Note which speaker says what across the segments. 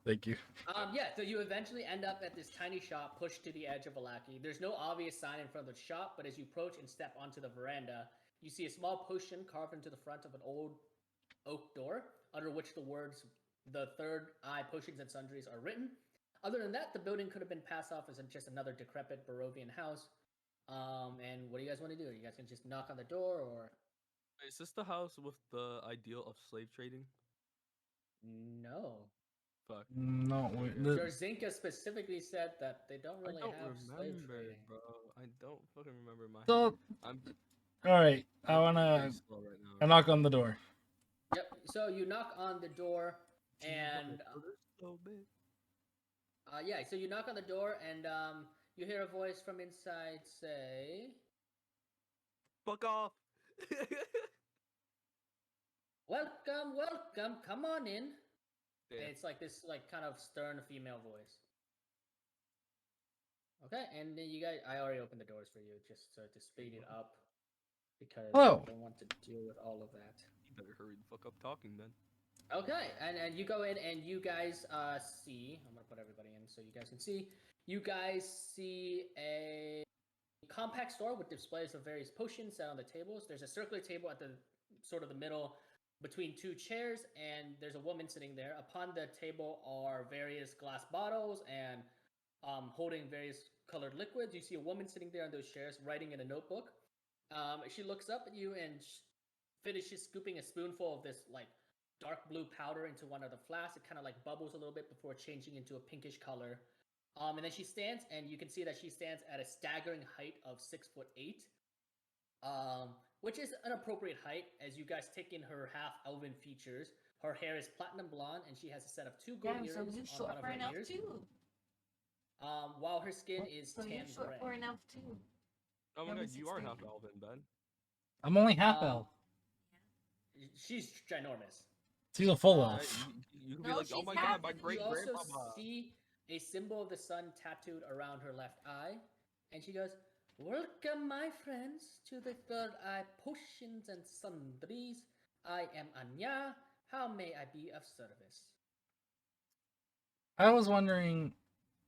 Speaker 1: Thank you.
Speaker 2: Yeah, so you eventually end up at this tiny shop pushed to the edge of a lackey. There's no obvious sign in front of the shop, but as you approach and step onto the veranda, you see a small potion carved into the front of an old oak door, under which the words "The Third Eye Potions and Sundries" are written. Other than that, the building could have been passed off as just another decrepit Barovian house. And what do you guys want to do? You guys can just knock on the door, or
Speaker 3: Is this the house with the ideal of slave trading?
Speaker 2: no?
Speaker 3: Fuck.
Speaker 1: No, wait,
Speaker 2: Jarzinka specifically said that they don't
Speaker 3: I
Speaker 2: really
Speaker 3: don't
Speaker 2: have slave
Speaker 3: remember,
Speaker 2: trading.
Speaker 3: bro. I don't fucking remember my
Speaker 1: so
Speaker 3: head. I'm
Speaker 1: all right. I
Speaker 3: I'm very
Speaker 1: wanna
Speaker 3: slow right now.
Speaker 1: I knock on the door.
Speaker 2: Yep. So you knock on the door, and
Speaker 3: So big.
Speaker 2: yeah. So you knock on the door, and you hear a voice from inside say,
Speaker 3: Fuck off.
Speaker 2: "Welcome, welcome. Come on in." And
Speaker 3: Damn.
Speaker 2: it's like this, like kind of stern female voice. Okay, and then you guys, I already opened the doors for you just to speed it up because
Speaker 1: Hello.
Speaker 2: I don't want to deal with all of that.
Speaker 3: You better hurry the fuck up talking then.
Speaker 2: Okay, and you go in and you guys see. I'm gonna put everybody in so you guys can see. You guys see a compact store with displays of various potions set on the tables. There's a circular table at the sort of the middle between two chairs, and there's a woman sitting there. Upon the table are various glass bottles and holding various colored liquids. You see a woman sitting there on those chairs writing in a notebook. She looks up at you and finishes scooping a spoonful of this like dark blue powder into one of the flasks. It kind of like bubbles a little bit before changing into a pinkish color. And then she stands, and you can see that she stands at a staggering height of 6'8", which is an appropriate height as you guys take in her half elven features. Her hair is platinum blonde, and she has a set of two gold earrings on one of her ears.
Speaker 4: Too.
Speaker 2: While her skin is
Speaker 4: So you're
Speaker 2: tan
Speaker 4: short
Speaker 2: gray.
Speaker 4: for an elf too.
Speaker 3: Oh my
Speaker 4: You're
Speaker 3: god, you are
Speaker 4: 6'3".
Speaker 3: half elven, Ben.
Speaker 1: I'm only half elf.
Speaker 2: She's ginormous.
Speaker 1: She's a full
Speaker 3: Right?
Speaker 1: elf.
Speaker 3: You could be
Speaker 4: No,
Speaker 3: like, oh
Speaker 4: she's
Speaker 3: my
Speaker 4: half.
Speaker 3: god, my
Speaker 2: You
Speaker 3: great
Speaker 2: also
Speaker 3: grandmama.
Speaker 2: see a symbol of the sun tattooed around her left eye, and she goes, "Welcome, my friends, to the Third Eye Potions and Sundries. I am Anya. How may I be of service?"
Speaker 1: I was wondering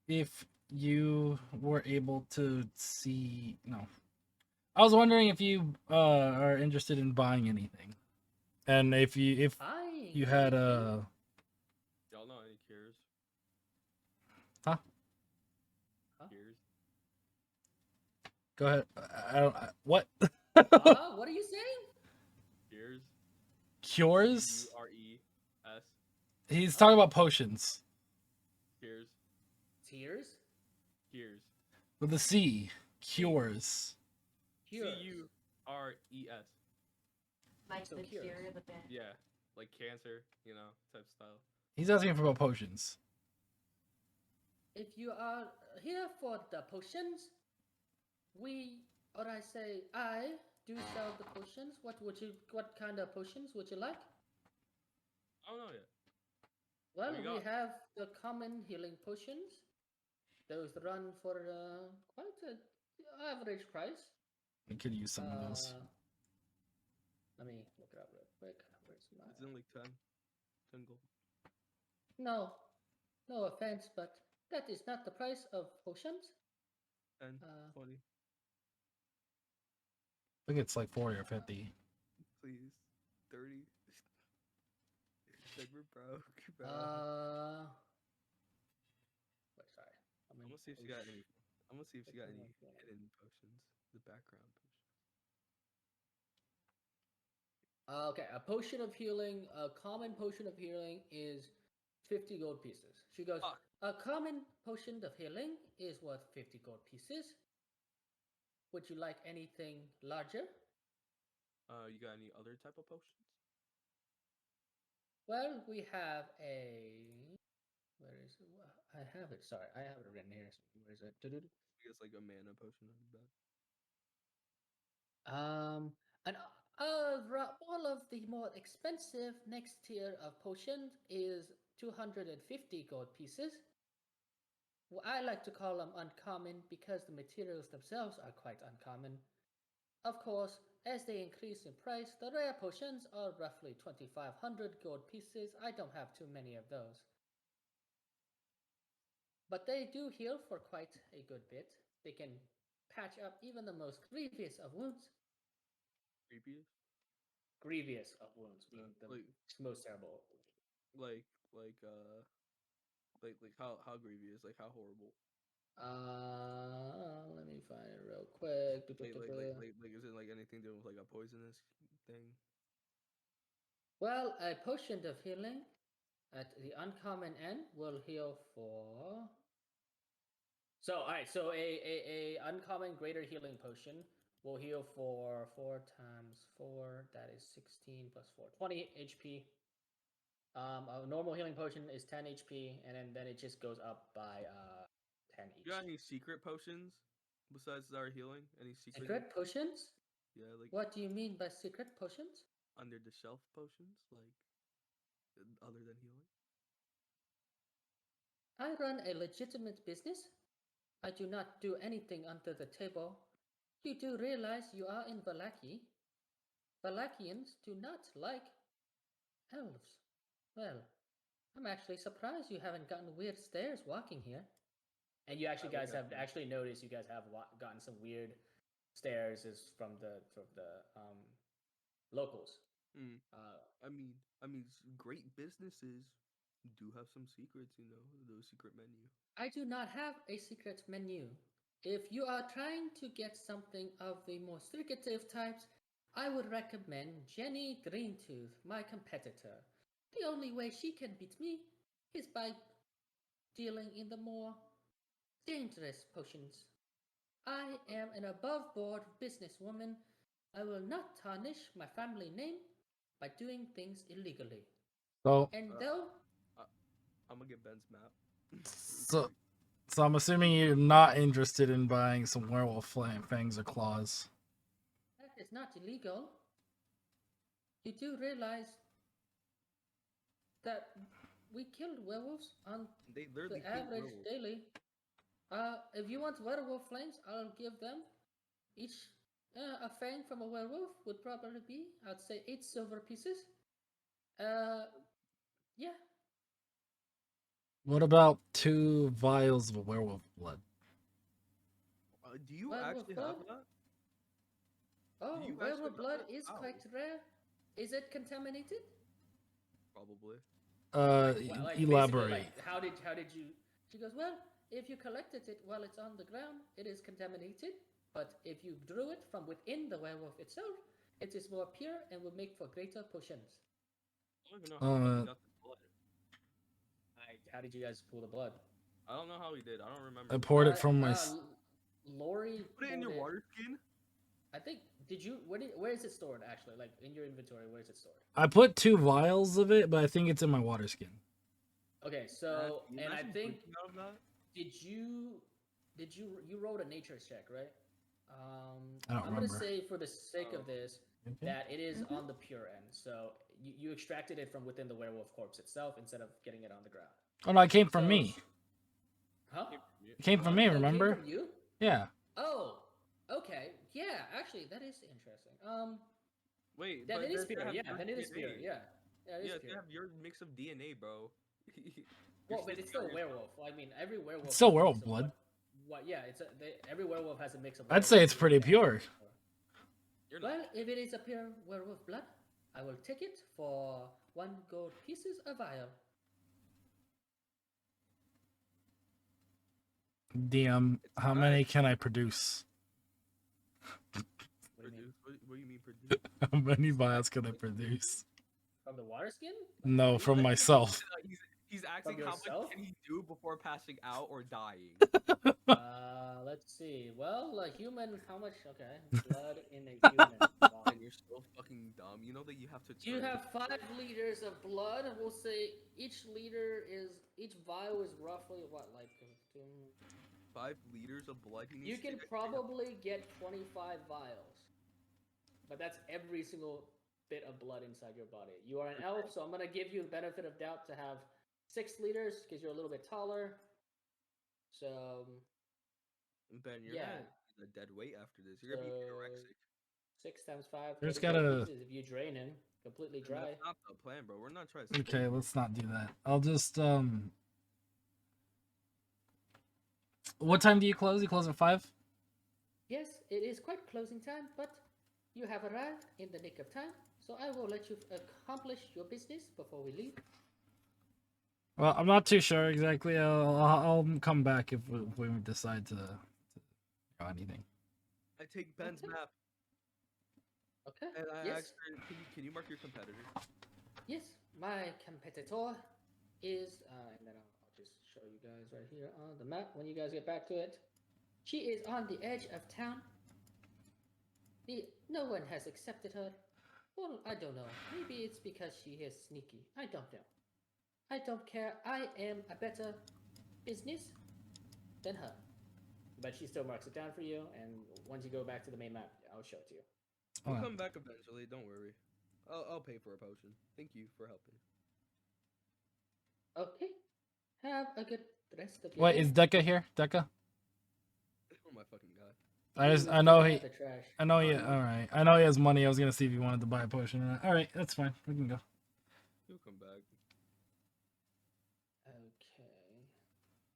Speaker 1: if you were able to see. No, I was wondering if you are interested in buying anything, and if you had a
Speaker 3: Y'all know any cures?
Speaker 1: huh?
Speaker 3: Cures?
Speaker 1: Go ahead. I don't. What?
Speaker 2: What are you saying?
Speaker 3: Cures?
Speaker 1: Cures?
Speaker 3: Cures.
Speaker 1: He's talking about potions
Speaker 3: Cures.
Speaker 2: Tears?
Speaker 3: Cures.
Speaker 1: with a C. Cures.
Speaker 2: Cures.
Speaker 3: Cures.
Speaker 4: Like
Speaker 2: So
Speaker 4: the
Speaker 2: cures.
Speaker 4: cure, the band.
Speaker 3: Yeah, like cancer, you know, type style.
Speaker 1: He's asking for about potions.
Speaker 2: If you are here for the potions, I do sell the potions. What kind of potions would you like?
Speaker 3: I don't know yet.
Speaker 2: Well,
Speaker 3: We
Speaker 2: we
Speaker 3: got-
Speaker 2: have the common healing potions. Those run for quite an average price.
Speaker 1: We could use some of those.
Speaker 2: Let me look it up real quick. Where's my...
Speaker 3: It's in like 10 gold.
Speaker 2: No, no offense, but that is not the price of potions.
Speaker 3: 10, 20.
Speaker 1: I think it's like 40 or 50.
Speaker 3: Please. 30. Like we're broke, bro.
Speaker 2: Wait, sorry.
Speaker 3: I'm gonna see if she got any. I'm gonna see if she got any hidden potions. The background potions.
Speaker 2: Okay, a potion of healing, a common potion of healing is 50 gold pieces. She goes,
Speaker 3: Fuck.
Speaker 2: a common potion of healing is worth 50 gold pieces. Would you like anything larger?
Speaker 3: You got any other type of potions?
Speaker 2: Well, we have a... Where is it? I have it. Sorry, I have it written here. Where is it?
Speaker 3: I guess like a mana potion would be bad.
Speaker 2: And all of the more expensive next tier of potions is 250 gold pieces. Well, I like to call them uncommon because the materials themselves are quite uncommon. Of course, as they increase in price, the rare potions are roughly 2,500 gold pieces. I don't have too many of those. But they do heal for quite a good bit. They can patch up even the most grievous of wounds.
Speaker 3: Creepiest?
Speaker 2: Grievous of wounds, being the
Speaker 3: like
Speaker 2: most terrible.
Speaker 3: like like how grievous, like how horrible.
Speaker 2: Let me find it real quick.
Speaker 3: Is it like anything doing with like a poisonous thing?
Speaker 2: Well, a potion of healing at the uncommon end will heal for. So, all right. So a uncommon greater healing potion will heal for 4 times 4. That is 16 plus 4, 20 HP. A normal healing potion is 10 HP, and then it just goes up by 10 each.
Speaker 3: You got any secret potions besides our healing? Any
Speaker 2: Secret potions?
Speaker 3: Yeah, like
Speaker 2: What do you mean by secret potions?
Speaker 3: under the shelf potions, like other than healing.
Speaker 2: I run a legitimate business. I do not do anything under the table. You do realize you are in Valaki. Valakians do not like elves. Well, I'm actually surprised you haven't gotten weird stares walking here. And you actually guys have actually noticed you guys have gotten some weird stares is from the locals.
Speaker 3: I mean, great businesses do have some secrets, you know, those secret menu.
Speaker 2: I do not have a secret menu. If you are trying to get something of the more secretive types, I would recommend Jenny Greentooth, my competitor. The only way she can beat me is by dealing in the more dangerous potions. I am an above board businesswoman. I will not tarnish my family name by doing things illegally.
Speaker 1: So,
Speaker 2: And though
Speaker 3: I'm gonna get Ben's map.
Speaker 1: so, so I'm assuming you're not interested in buying some werewolf fangs or claws.
Speaker 2: that is not illegal, you do realize that we killed werewolves on
Speaker 3: They literally
Speaker 2: the average
Speaker 3: werewolves.
Speaker 2: daily. If you want werewolf flames, I'll give them each a fang from a werewolf would probably be, I'd say, 8 silver pieces. Yeah.
Speaker 1: What about 2 vials of werewolf blood?
Speaker 3: Do you
Speaker 2: Werewolf
Speaker 3: actually
Speaker 2: blood?
Speaker 3: have that?
Speaker 2: Oh, werewolf blood is quite rare. Is it contaminated?
Speaker 3: Probably.
Speaker 1: Elaborate.
Speaker 2: Like, how did you? She goes, well, if you collected it while it's on the ground, it is contaminated. But if you drew it from within the werewolf itself, it is more pure and will make for greater potions.
Speaker 3: I don't even know how he got the blood.
Speaker 2: How did you guys pull the blood?
Speaker 3: I don't know how he did. I don't remember.
Speaker 1: I poured it from my.
Speaker 2: Lori
Speaker 3: Put it in your water skin.
Speaker 2: I think. Did you? Where is it stored? Actually, like in your inventory, where is it stored?
Speaker 1: I put 2 vials of it, but I think it's in my water skin.
Speaker 2: Okay, so and I think you wrote a nature check, right?
Speaker 1: I don't
Speaker 2: I'm
Speaker 1: remember.
Speaker 2: gonna say for the sake of this that it is on the pure end. So you extracted it from within the werewolf corpse itself instead of getting it on the ground.
Speaker 1: Oh no, it came from me.
Speaker 2: Huh?
Speaker 1: It came from me, remember?
Speaker 2: It came from you?
Speaker 1: Yeah.
Speaker 2: Oh, okay. Yeah, actually, that is interesting.
Speaker 3: Wait,
Speaker 2: then
Speaker 3: but
Speaker 2: it is pure. Yeah, then it is pure. Yeah. Yeah, it is
Speaker 3: yeah,
Speaker 2: pure.
Speaker 3: they have your mix of DNA, bro.
Speaker 2: Well, but it's still a werewolf. I mean, every werewolf.
Speaker 1: It's still werewolf blood.
Speaker 2: What? Yeah, every werewolf has a mix of.
Speaker 1: I'd say it's pretty pure.
Speaker 2: Well, if it is a pure werewolf blood, I will take it for 1 gold pieces a vial.
Speaker 1: DM, how many can I produce?
Speaker 3: What do you mean produce?
Speaker 1: How many vials can I produce?
Speaker 2: From the water skin?
Speaker 1: No, from myself.
Speaker 3: He's asking how much can he do before passing out or dying.
Speaker 2: Let's see. Well, a human, how much? Okay, blood in a human.
Speaker 3: And you're so fucking dumb. You know that you have to.
Speaker 2: You have 5 liters of blood, and we'll say each vial is roughly what, like
Speaker 3: 5 liters of blood.
Speaker 2: You can probably get 25 vials, but that's every single bit of blood inside your body. You are an elf, so I'm gonna give you the benefit of doubt to have 6 liters because you're a little bit taller. So
Speaker 3: Ben, you're not a dead weight after this. You're gonna be anorexic.
Speaker 2: 6 times 5,
Speaker 1: There's
Speaker 2: 30 gold
Speaker 1: gotta-
Speaker 2: pieces if you drain him completely
Speaker 3: And
Speaker 2: dry.
Speaker 3: that's not the plan, bro. We're not trying to.
Speaker 1: Okay, let's not do that. I'll just What time do you close? You close at 5?
Speaker 2: Yes, it is quite closing time, but you have arrived in the nick of time, so I will let you accomplish your business before we leave.
Speaker 1: Well, I'm not too sure exactly. I'll come back if we decide to do anything.
Speaker 3: I take Ben's
Speaker 2: Okay.
Speaker 3: map
Speaker 2: Okay.
Speaker 3: and I
Speaker 2: Yes.
Speaker 3: ask her, can you mark your competitor?
Speaker 2: Yes, my competitor is, and then I'll just show you guys right here on the map when you guys get back to it. She is on the edge of town. No one has accepted her. Well, I don't know. Maybe it's because she is sneaky. I don't know. I don't care. I am a better business than her. But she still marks it down for you, and once you go back to the main map, I'll show it to you.
Speaker 3: We'll
Speaker 1: Okay.
Speaker 3: come back eventually. Don't worry. I'll pay for a potion. Thank you for helping.
Speaker 2: Okay. Have a good rest of your
Speaker 1: Wait,
Speaker 2: day.
Speaker 1: is Deca here? Deca?
Speaker 3: Oh my fucking god.
Speaker 1: I know he.
Speaker 2: The trash.
Speaker 1: I know he.
Speaker 3: Oh,
Speaker 1: All right. I know he has money. I was gonna see if he wanted to buy a potion or not. All right, that's fine. We can go.
Speaker 3: He'll come back.
Speaker 2: Okay.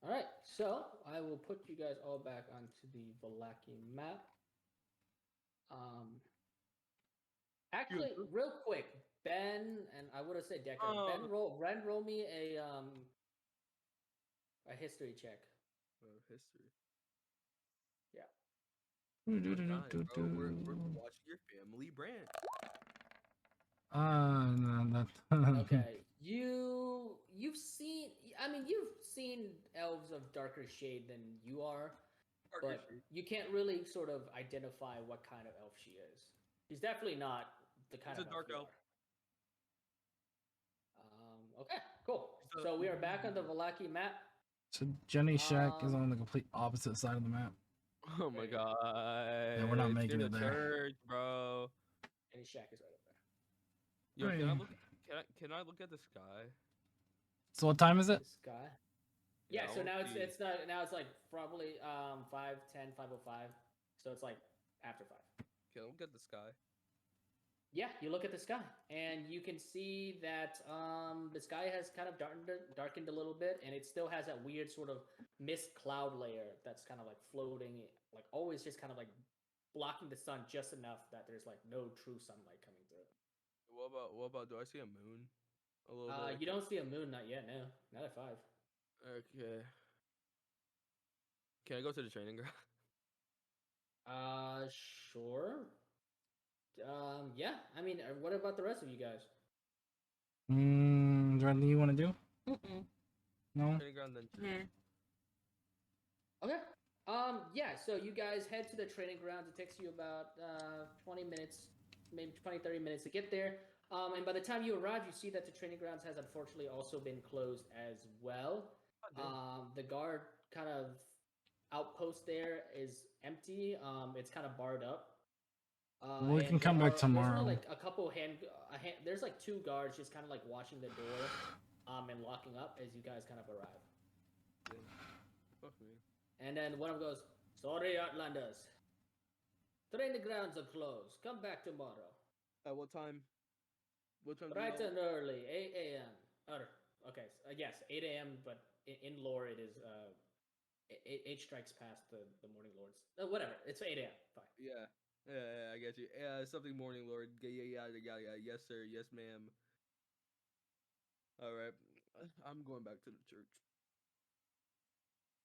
Speaker 2: All right. So I will put you guys all back onto the Valaki map. Actually, real quick, Ben and I would have said Decker. Ben, roll me a history check.
Speaker 3: History.
Speaker 2: Yeah.
Speaker 3: God, bro, we're watching your family brand.
Speaker 1: No,
Speaker 2: Okay. You've seen. I mean, you've seen elves of darker shade than you are, but you can't really sort of identify what kind of elf she is. She's definitely not the kind
Speaker 3: It's
Speaker 2: of
Speaker 3: a dark elf.
Speaker 2: Okay, cool. So we are back on the Valaki map.
Speaker 1: So Jenny's shack is on the complete opposite side of the map.
Speaker 3: Oh my god.
Speaker 1: Yeah, we're not
Speaker 3: It's
Speaker 1: making
Speaker 3: near
Speaker 1: it
Speaker 3: the
Speaker 1: there.
Speaker 3: church, bro.
Speaker 2: And his shack is right up there.
Speaker 3: Yo,
Speaker 1: Hey.
Speaker 3: can I look at the sky?
Speaker 1: So what time is it?
Speaker 2: The sky.
Speaker 3: Yeah,
Speaker 2: Yeah,
Speaker 3: I
Speaker 2: so
Speaker 3: wanna
Speaker 2: now
Speaker 3: see.
Speaker 2: it's not now it's like probably 5:10, 5:05. So it's like after 5.
Speaker 3: Can I look at the sky?
Speaker 2: Yeah, you look at the sky and you can see that the sky has kind of darkened a little bit, and it still has that weird sort of mist cloud layer that's kind of like floating, like always just kind of like blocking the sun just enough that there's like no true sunlight coming through.
Speaker 3: What about do I see a moon? A little bit.
Speaker 2: You don't see a moon, not yet. No, not at 5.
Speaker 3: Okay. Can I go to the training ground?
Speaker 2: Sure. Yeah. I mean, what about the rest of you guys?
Speaker 1: Is there anything you want to do?
Speaker 4: Mm-mm.
Speaker 1: No.
Speaker 3: Training ground then.
Speaker 4: Nah.
Speaker 2: Okay. Yeah, so you guys head to the training grounds. It takes you about 20 minutes, maybe 20, 30 minutes to get there. And by the time you arrive, you see that the training grounds has unfortunately also been closed as well. The guard kind of outpost there is empty. It's kind of barred up.
Speaker 1: We can come back tomorrow.
Speaker 2: There's only like a couple there's like 2 guards just kind of like watching the door and locking up as you guys kind of arrive.
Speaker 3: Fuck me.
Speaker 2: And then one of them goes, "Sorry, Outlanders. Training grounds are closed. Come back tomorrow.
Speaker 3: At what time? What time?
Speaker 2: Bright and early, 8 a.m." Okay, yes, 8 a.m., but in lore it is 8 strikes past the morning lords. Whatever, it's 8 a.m. Fine.
Speaker 3: Yeah, I get you. Yeah, something morning, Lord. Yeah. Yes, sir. Yes, ma'am. All right. I'm going back to the church.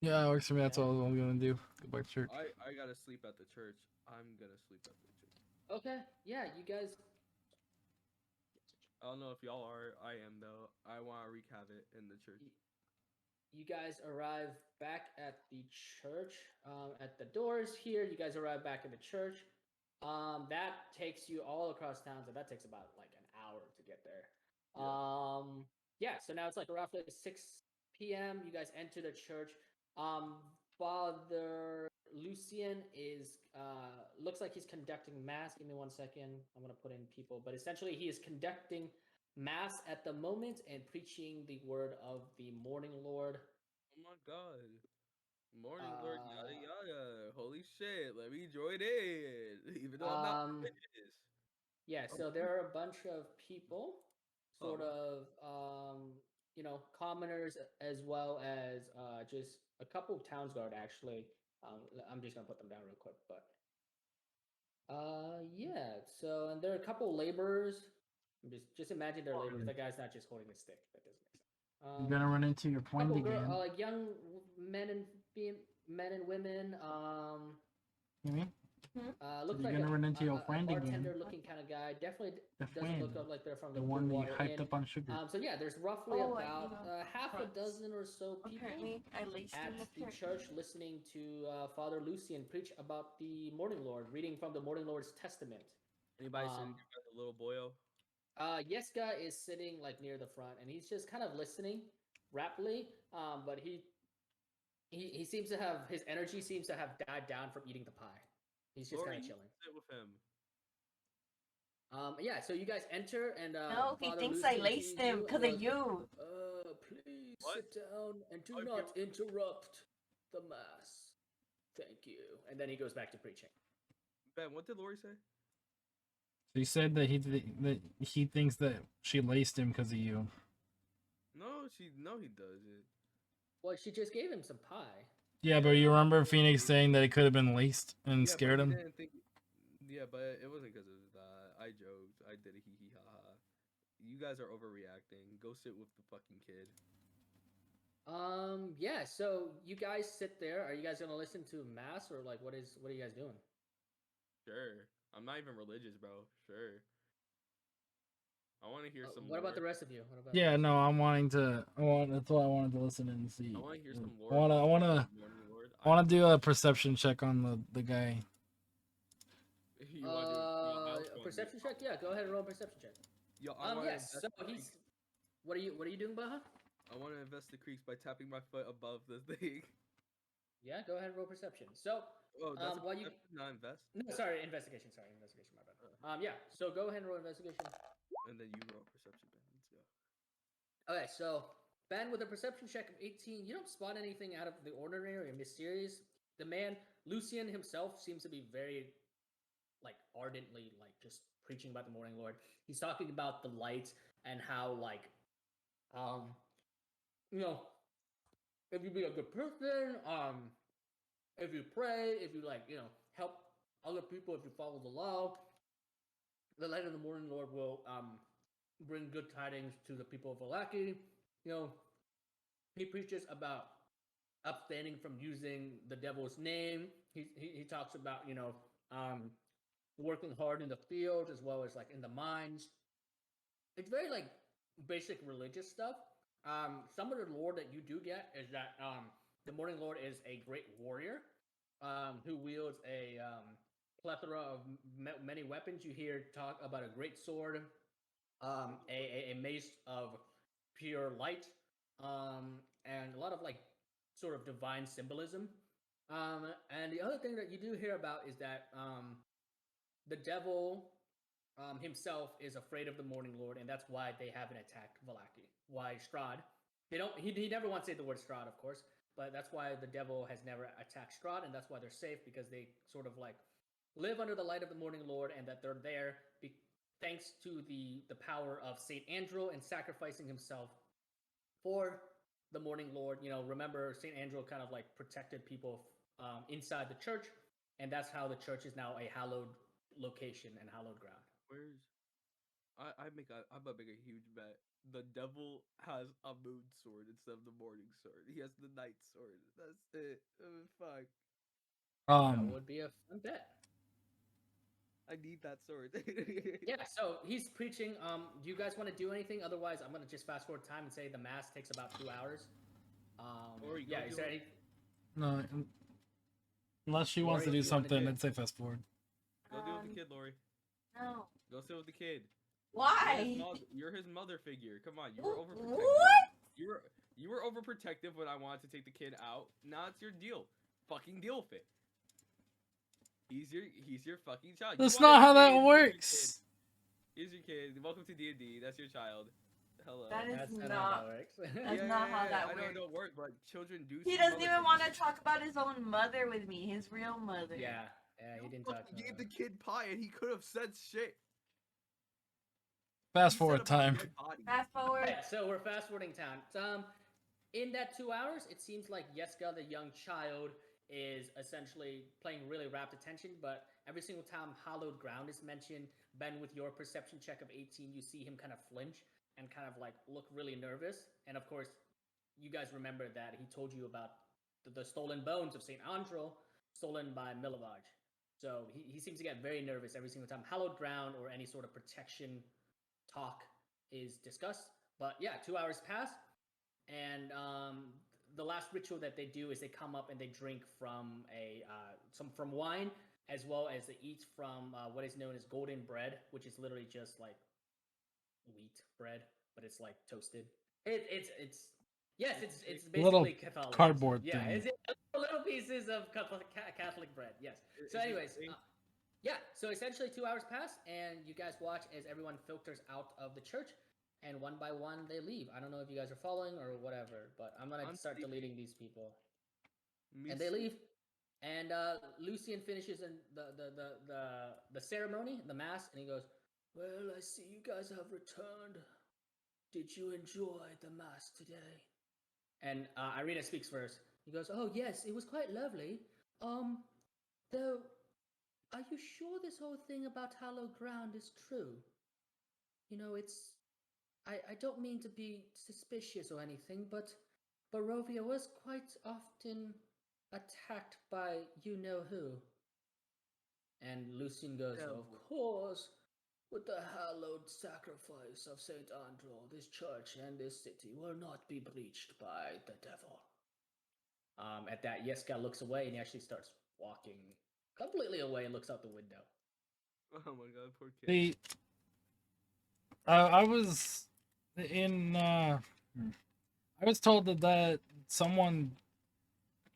Speaker 1: Yeah, it works for me. That's all I'm gonna do. Go back to church.
Speaker 3: I gotta sleep at the church. I'm gonna sleep at the church.
Speaker 2: Okay, yeah, you guys.
Speaker 3: I don't know if y'all are. I am though. I want to wreak havoc in the church.
Speaker 2: You guys arrive back at the church. At the doors here, you guys arrive back in the church. That takes you all across town, so that takes about like an hour to get there. Yeah, so now it's like roughly 6 p.m. You guys enter the church. Father Lucian is looks like he's conducting mass. Give me 1 second. I'm gonna put in people, but essentially he is conducting mass at the moment and preaching the word of the morning Lord.
Speaker 3: Oh my god. Morning, Lord. Yada yada. Holy shit. Let me join in. Even though I'm not religious.
Speaker 2: Yeah,
Speaker 3: Oh,
Speaker 2: so there are a bunch of people, sort
Speaker 3: oh.
Speaker 2: of, commoners as well as just a couple of townsguard actually. I'm just gonna put them down real quick, but yeah. So and there are a couple of laborers. Just imagine they're laborers. That guy's not just holding a stick. That doesn't make sense.
Speaker 1: You're gonna run into your point
Speaker 2: Couple girl,
Speaker 1: again.
Speaker 2: like young men and women.
Speaker 1: You mean?
Speaker 2: Looks
Speaker 1: you're
Speaker 2: like
Speaker 1: gonna run into your
Speaker 2: a
Speaker 1: friend again.
Speaker 2: bartender looking kind of guy. Definitely
Speaker 1: The
Speaker 2: doesn't look
Speaker 1: friend.
Speaker 2: like they're from
Speaker 1: The
Speaker 2: the
Speaker 1: one
Speaker 2: Blue
Speaker 1: that you
Speaker 2: Water
Speaker 1: hyped
Speaker 2: Inn.
Speaker 1: up on sugar.
Speaker 2: So yeah, there's roughly about half a
Speaker 4: Christ.
Speaker 2: dozen or so people
Speaker 4: Apparently, I laced him.
Speaker 2: at the church listening to Father Lucian preach about the Morning Lord, reading from the Morning Lord's Testament.
Speaker 3: Anybody sitting near the little boyo?
Speaker 2: Yeska is sitting like near the front, and he's just kind of listening rapidly. But he seems to have his energy seems to have died down from eating the pie. He's just kind of chilling.
Speaker 3: Sit with him.
Speaker 2: Yeah, so you guys enter, and
Speaker 4: No, he
Speaker 2: Father
Speaker 4: thinks
Speaker 2: Lucian
Speaker 4: I laced
Speaker 2: sees
Speaker 4: him
Speaker 2: you
Speaker 4: because
Speaker 2: and
Speaker 4: of you.
Speaker 2: please
Speaker 3: What?
Speaker 2: sit down and do
Speaker 3: Okay.
Speaker 2: not interrupt the mass. Thank you. And then he goes back to preaching.
Speaker 3: Ben, what did Lori say?
Speaker 1: She said that he thinks that she laced him because of you.
Speaker 3: No, he doesn't.
Speaker 2: Well, she just gave him some pie.
Speaker 1: Yeah, but you remember Phoenix saying that it could have been laced and scared
Speaker 3: but
Speaker 1: him?
Speaker 3: Didn't think. Yeah, but it wasn't because of that. I joked. I did a hee hee ha ha. You guys are overreacting. Go sit with the fucking kid.
Speaker 2: Yeah, so you guys sit there. Are you guys gonna listen to mass, or like what are you guys doing?
Speaker 3: Sure. I'm not even religious, bro. Sure. I want to hear some
Speaker 2: What
Speaker 3: lore.
Speaker 2: about the rest of you?
Speaker 1: Yeah, no, I'm wanting to. That's why I wanted to listen and see.
Speaker 3: I want to hear some lore.
Speaker 1: I want to do a perception check on the guy.
Speaker 3: You want to do
Speaker 2: a perception check? Yeah, go ahead and roll a perception check.
Speaker 3: Yo, I want
Speaker 2: yes. So he's. What are you doing, Baha?
Speaker 3: I want to invest the creeks by tapping my foot above the thing.
Speaker 2: Yeah, go ahead and roll perception. So,
Speaker 3: that's
Speaker 2: while you
Speaker 3: not invest.
Speaker 2: No, sorry, investigation. Sorry, investigation. My bad. Yeah. So go ahead and roll investigation.
Speaker 3: And then you roll perception, Ben. Let's go.
Speaker 2: Okay, so Ben with a perception check of 18, you don't spot anything out of the ordinary or mysterious. The man, Lucian himself, seems to be very, like, ardently, like, just preaching about the Morning Lord. He's talking about the light and how, like, if you be a good person, if you pray, if you, like, help other people, if you follow the law, the light of the Morning Lord will bring good tidings to the people of Valaki. He preaches about abstaining from using the devil's name. He talks about working hard in the field as well as like in the mines. It's very like basic religious stuff. Some of the lore that you do get is that the Morning Lord is a great warrior who wields a plethora of many weapons. You hear talk about a great sword, a mace of pure light, and a lot of like sort of divine symbolism. And the other thing that you do hear about is that the devil himself is afraid of the Morning Lord, and that's why they haven't attacked Valaki. Why Strahd? They don't. He never wants to say the word Strahd, of course, but that's why the devil has never attacked Strahd, and that's why they're safe because they sort of like live under the light of the Morning Lord, and that they're there thanks to the power of Saint Andrew and sacrificing himself for the Morning Lord. Remember Saint Andrew kind of like protected people inside the church, and that's how the church is now a hallowed location and hallowed ground.
Speaker 3: I'm gonna make a huge bet. The devil has a moon sword instead of the morning sword. He has the night sword. That's it. Fuck.
Speaker 2: That would be a fun bet.
Speaker 3: I need that sword.
Speaker 2: Yeah, so he's preaching. Do you guys want to do anything? Otherwise, I'm gonna just fast forward time and say the mass takes about 2 hours. Yeah, is there any?
Speaker 1: No, unless she wants to do something, I'd say fast forward.
Speaker 3: Go deal with the kid, Lori.
Speaker 4: No.
Speaker 3: Go sit with the kid.
Speaker 4: Why?
Speaker 3: You're his mother figure. Come on, you were overprotective.
Speaker 4: What?
Speaker 3: You were overprotective when I wanted to take the kid out. Now it's your deal. Fucking deal with it. He's your fucking child.
Speaker 1: That's not how that works.
Speaker 3: Here's your kid. Welcome to DnD. That's your child. Hello.
Speaker 4: That is
Speaker 2: That's not how
Speaker 4: not.
Speaker 2: that works.
Speaker 4: That's not how that
Speaker 3: I know it
Speaker 4: works.
Speaker 3: don't work, but children do.
Speaker 4: He
Speaker 3: see
Speaker 4: doesn't
Speaker 3: mother
Speaker 4: even want to
Speaker 3: figures.
Speaker 4: talk about his own mother with me, his real mother.
Speaker 2: Yeah, he
Speaker 3: You
Speaker 2: didn't talk
Speaker 3: fucking
Speaker 2: to
Speaker 3: gave
Speaker 2: me.
Speaker 3: the kid pie, and he could have said shit.
Speaker 1: Fast
Speaker 3: He said
Speaker 1: forward
Speaker 3: about
Speaker 1: time.
Speaker 3: dead bodies.
Speaker 4: Fast forward.
Speaker 2: Right, so we're fast forwarding town. In that 2 hours, it seems like Yeska, the young child, is essentially paying really rapt attention, but every single time hallowed ground is mentioned, Ben, with your perception check of 18, you see him kind of flinch and kind of like look really nervous. And of course, you guys remember that he told you about the stolen bones of St. Andro, stolen by Milovaj. So he seems to get very nervous every single time hallowed ground or any sort of protection talk is discussed. But yeah, 2 hours pass, and the last ritual that they do is they come up and they drink from from wine, as well as they eat from what is known as golden bread, which is literally just like wheat bread, but it's like toasted. It's yes, it's
Speaker 1: Little
Speaker 2: basically Catholicism.
Speaker 1: cardboard
Speaker 2: Yeah,
Speaker 1: thing.
Speaker 2: it's little pieces of Catholic bread. Yes. So,
Speaker 3: Is it
Speaker 2: anyways,
Speaker 3: pink?
Speaker 2: yeah. So essentially, 2 hours pass, and you guys watch as everyone filters out of the church, and one by one they leave. I don't know if you guys are following or whatever, but I'm gonna
Speaker 3: I'm
Speaker 2: start
Speaker 3: sleeping.
Speaker 2: deleting these people,
Speaker 3: Me
Speaker 2: and they
Speaker 3: sleep.
Speaker 2: leave. And Lucian finishes in the ceremony, the mass, and he goes, "Well, I see you guys have returned. Did you enjoy the mass today?" And Irina speaks first. He goes, "Oh yes, it was quite lovely. Um, though, are you sure this whole thing about hallowed ground is true? You know, it's I don't mean to be suspicious or anything, but Barovia was quite often attacked by you know who." And Lucian goes, "Of
Speaker 3: Devil.
Speaker 2: course, with the hallowed sacrifice of Saint Andro, this church and this city will not be breached by the devil." At that, Yeska looks away and he actually starts walking completely away and looks out the window.
Speaker 3: Oh my god, poor kid.
Speaker 1: See, I was in. I was told that someone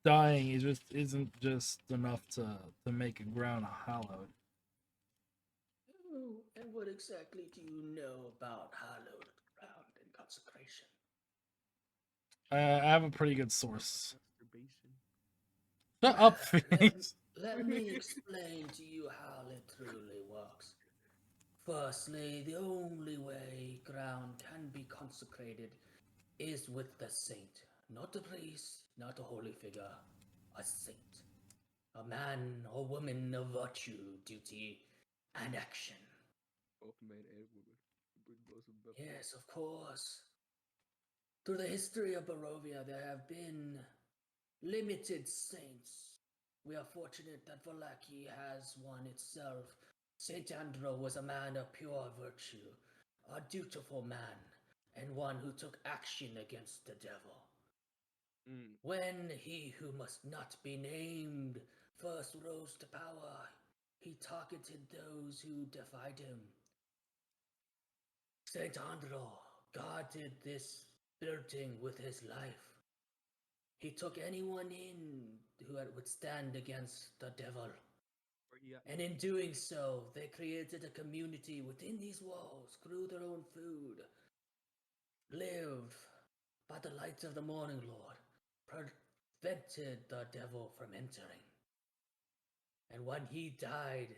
Speaker 1: dying is just isn't just enough to make a ground hallowed.
Speaker 2: Oh, and what exactly do you know about hallowed ground and consecration?
Speaker 1: I have a pretty good source.
Speaker 3: Masturbation.
Speaker 1: Shut up,
Speaker 2: Let,
Speaker 1: Phoenix.
Speaker 2: let me explain to you how it truly works. Firstly, the only way ground can be consecrated is with the saint, not a priest, not a holy figure, a saint. A man or woman of virtue, duty, and action.
Speaker 3: Both men and women.
Speaker 2: Yes, of course. Through the history of Barovia, there have been limited saints. We are fortunate that Valaki has one itself. Saint Andro was a man of pure virtue, a dutiful man, and one who took action against the devil.
Speaker 3: Mm.
Speaker 2: When he who must not be named first rose to power, he targeted those who defied him. Saint Andro guarded this building with his life. He took anyone in who would stand against the devil. And in doing so, they created a community within these walls, grew their own food, lived by the light of the morning Lord, prevented the devil from entering. And when he died,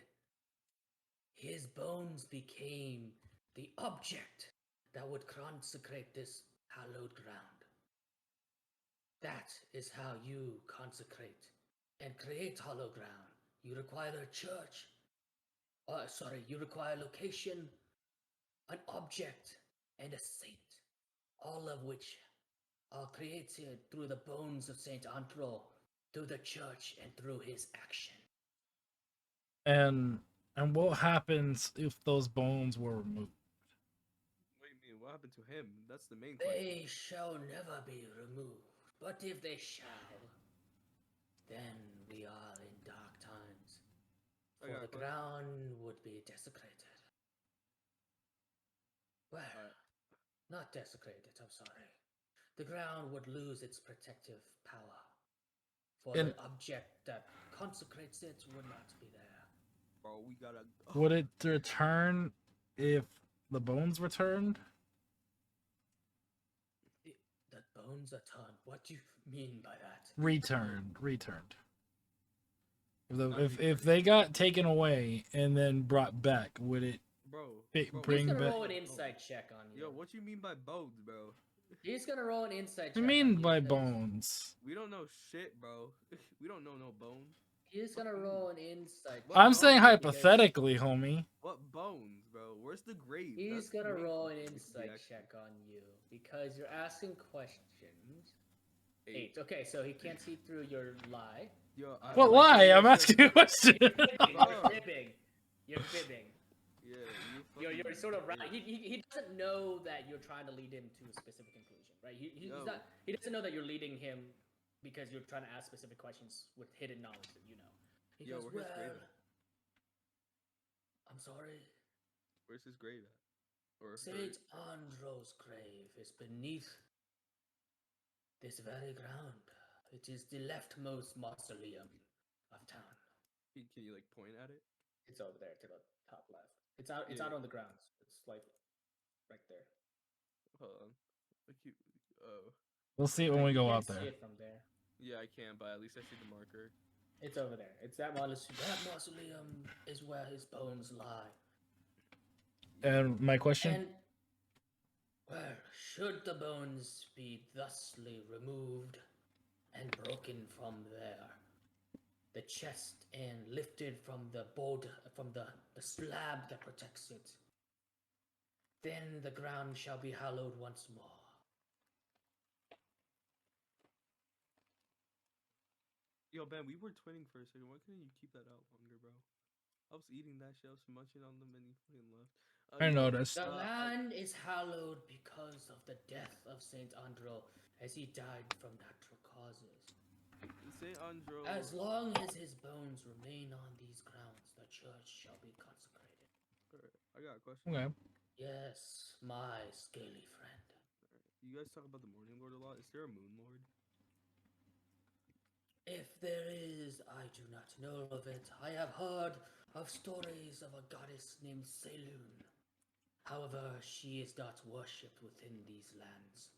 Speaker 2: his bones became the object that would consecrate this hallowed ground. That is how you consecrate and create hollow ground. You require a church. You require a location, an object, and a saint. All of which are created through the bones of Saint Andro, through the church, and through his action.
Speaker 1: And what happens if those bones were removed?
Speaker 3: What do you mean? What happened to him? That's the main question.
Speaker 2: They shall never be removed. But if they shall, then we are in dark times.
Speaker 3: I
Speaker 2: For
Speaker 3: got a
Speaker 2: the
Speaker 3: question.
Speaker 2: ground would be desecrated. Well,
Speaker 3: Alright.
Speaker 2: not desecrated, I'm sorry. The ground would lose its protective power. For
Speaker 1: And
Speaker 2: the object that consecrates it would not be there.
Speaker 3: Bro, we gotta go.
Speaker 1: would it return if the bones returned?
Speaker 2: Bones a ton. What do you mean by that?
Speaker 1: Returned.
Speaker 3: Not
Speaker 1: If they got taken away and then brought back, would it
Speaker 3: bro.
Speaker 1: It
Speaker 3: Bro,
Speaker 2: He's
Speaker 1: bring
Speaker 2: gonna
Speaker 1: back-
Speaker 2: roll an
Speaker 3: Oh,
Speaker 2: insight check on you.
Speaker 3: Yo, what you mean by bones, bro?
Speaker 2: He's gonna roll an insight
Speaker 1: What
Speaker 2: check.
Speaker 1: do you mean
Speaker 2: on
Speaker 1: by
Speaker 2: you because
Speaker 1: bones?
Speaker 3: We don't know shit, bro. We don't know no bones.
Speaker 2: He's gonna roll an insight.
Speaker 3: What
Speaker 1: I'm
Speaker 3: bones?
Speaker 1: saying
Speaker 2: because
Speaker 1: hypothetically, homie.
Speaker 3: What bones, bro? Where's the grave?
Speaker 2: He's
Speaker 3: That's the
Speaker 2: gonna
Speaker 3: main
Speaker 2: roll an
Speaker 3: question,
Speaker 2: insight
Speaker 3: actually.
Speaker 2: check on you because you're asking questions. 8.
Speaker 3: 8.
Speaker 2: Okay, so he can't see through your lie.
Speaker 3: Yo,
Speaker 1: What
Speaker 3: like,
Speaker 1: lie?
Speaker 3: yo,
Speaker 1: I'm asking a question.
Speaker 2: You're
Speaker 3: Bro.
Speaker 2: fibbing. You're fibbing.
Speaker 3: Yeah,
Speaker 2: You're
Speaker 3: fucking
Speaker 2: sort of right.
Speaker 3: idiot.
Speaker 2: He doesn't know that you're trying to lead him to a specific conclusion, right? He's
Speaker 3: Yo.
Speaker 2: not. He doesn't know that you're leading him because you're trying to ask specific questions with hidden knowledge that you know. He
Speaker 3: Yo,
Speaker 2: goes,
Speaker 3: where's his grave
Speaker 2: well,
Speaker 3: at?
Speaker 2: I'm sorry.
Speaker 3: Where's his grave at? Or her?
Speaker 2: Saint Andro's grave is beneath this very ground. It is the leftmost mausoleum of town.
Speaker 3: Can you like point at it?
Speaker 2: It's over there to the top left. It's out. It's
Speaker 3: Yeah.
Speaker 2: out on the grounds. It's like right there.
Speaker 3: Hold on. Oh.
Speaker 1: We'll see it when we
Speaker 2: You
Speaker 1: go
Speaker 2: can't
Speaker 1: out
Speaker 2: see
Speaker 1: there.
Speaker 2: it from there.
Speaker 3: Yeah, I can, but at least I see the marker.
Speaker 2: It's over there. It's that mausoleum. That mausoleum is where his bones lie.
Speaker 1: And my question:
Speaker 2: And well, should the bones be thusly removed and broken from there, the chest and lifted from the slab that protects it, then the ground shall be hallowed once more.
Speaker 3: Yo, Ben, we were twinning for a second. Why couldn't you keep that out longer, bro? I was eating that shit. I was munching on them, and you fucking left.
Speaker 1: I noticed.
Speaker 2: The land is hallowed because of the death of Saint Andro, as he died from natural causes.
Speaker 3: Saint Andro.
Speaker 2: As long as his bones remain on these grounds, the church shall be consecrated.
Speaker 3: Alright, I got a question.
Speaker 1: Okay.
Speaker 2: Yes, my scaly friend.
Speaker 3: Alright, you guys talk about the Morning Lord a lot. Is there a Moon Lord?
Speaker 2: If there is, I do not know of it. I have heard of stories of a goddess named Selune. However, she is not worshipped within these lands.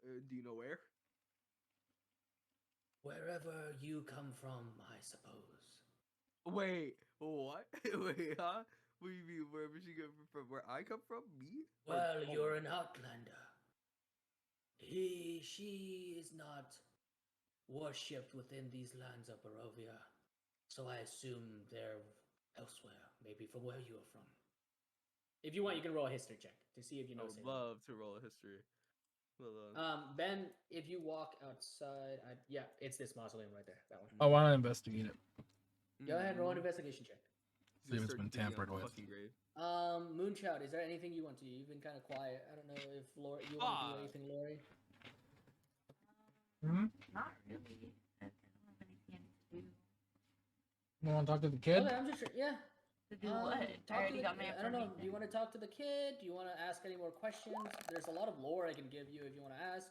Speaker 3: Do you know where?
Speaker 2: Wherever you come from, I suppose.
Speaker 3: Wait, what? Wait, huh? What do you mean, wherever she come from? Where I come from? Me? Or-
Speaker 2: Well,
Speaker 3: oh,
Speaker 2: you're an outlander. She is not worshipped within these lands of Barovia, so I assume they're elsewhere, maybe from where you are from. If you want, you can roll a history check to see if you
Speaker 3: I
Speaker 2: know.
Speaker 3: would
Speaker 2: Salem.
Speaker 3: love to roll a history. Hold on.
Speaker 2: Ben, if you walk outside, yeah, it's this mausoleum right there. That one.
Speaker 1: I want to investigate it.
Speaker 2: Go ahead and roll an
Speaker 3: Mm,
Speaker 2: investigation check.
Speaker 3: he's
Speaker 1: See if
Speaker 3: gonna
Speaker 1: it's
Speaker 3: start
Speaker 1: been
Speaker 3: digging out
Speaker 1: tampered
Speaker 3: the
Speaker 1: with.
Speaker 3: fucking grave.
Speaker 2: Moonchild, is there anything you want to do? You've been kind of quiet. I don't know if Lori, you want to do anything, Lori?
Speaker 1: Hmm?
Speaker 4: Not really. I don't have anything to do.
Speaker 1: You want to talk to the kid?
Speaker 2: Okay, I'm just yeah.
Speaker 4: To do what? I
Speaker 2: Talk to
Speaker 4: already
Speaker 2: the,
Speaker 4: got my
Speaker 2: I don't know.
Speaker 4: information.
Speaker 2: Do you want to talk to the kid? Do you want to ask any more questions? There's a lot of lore I can give you if you want to ask,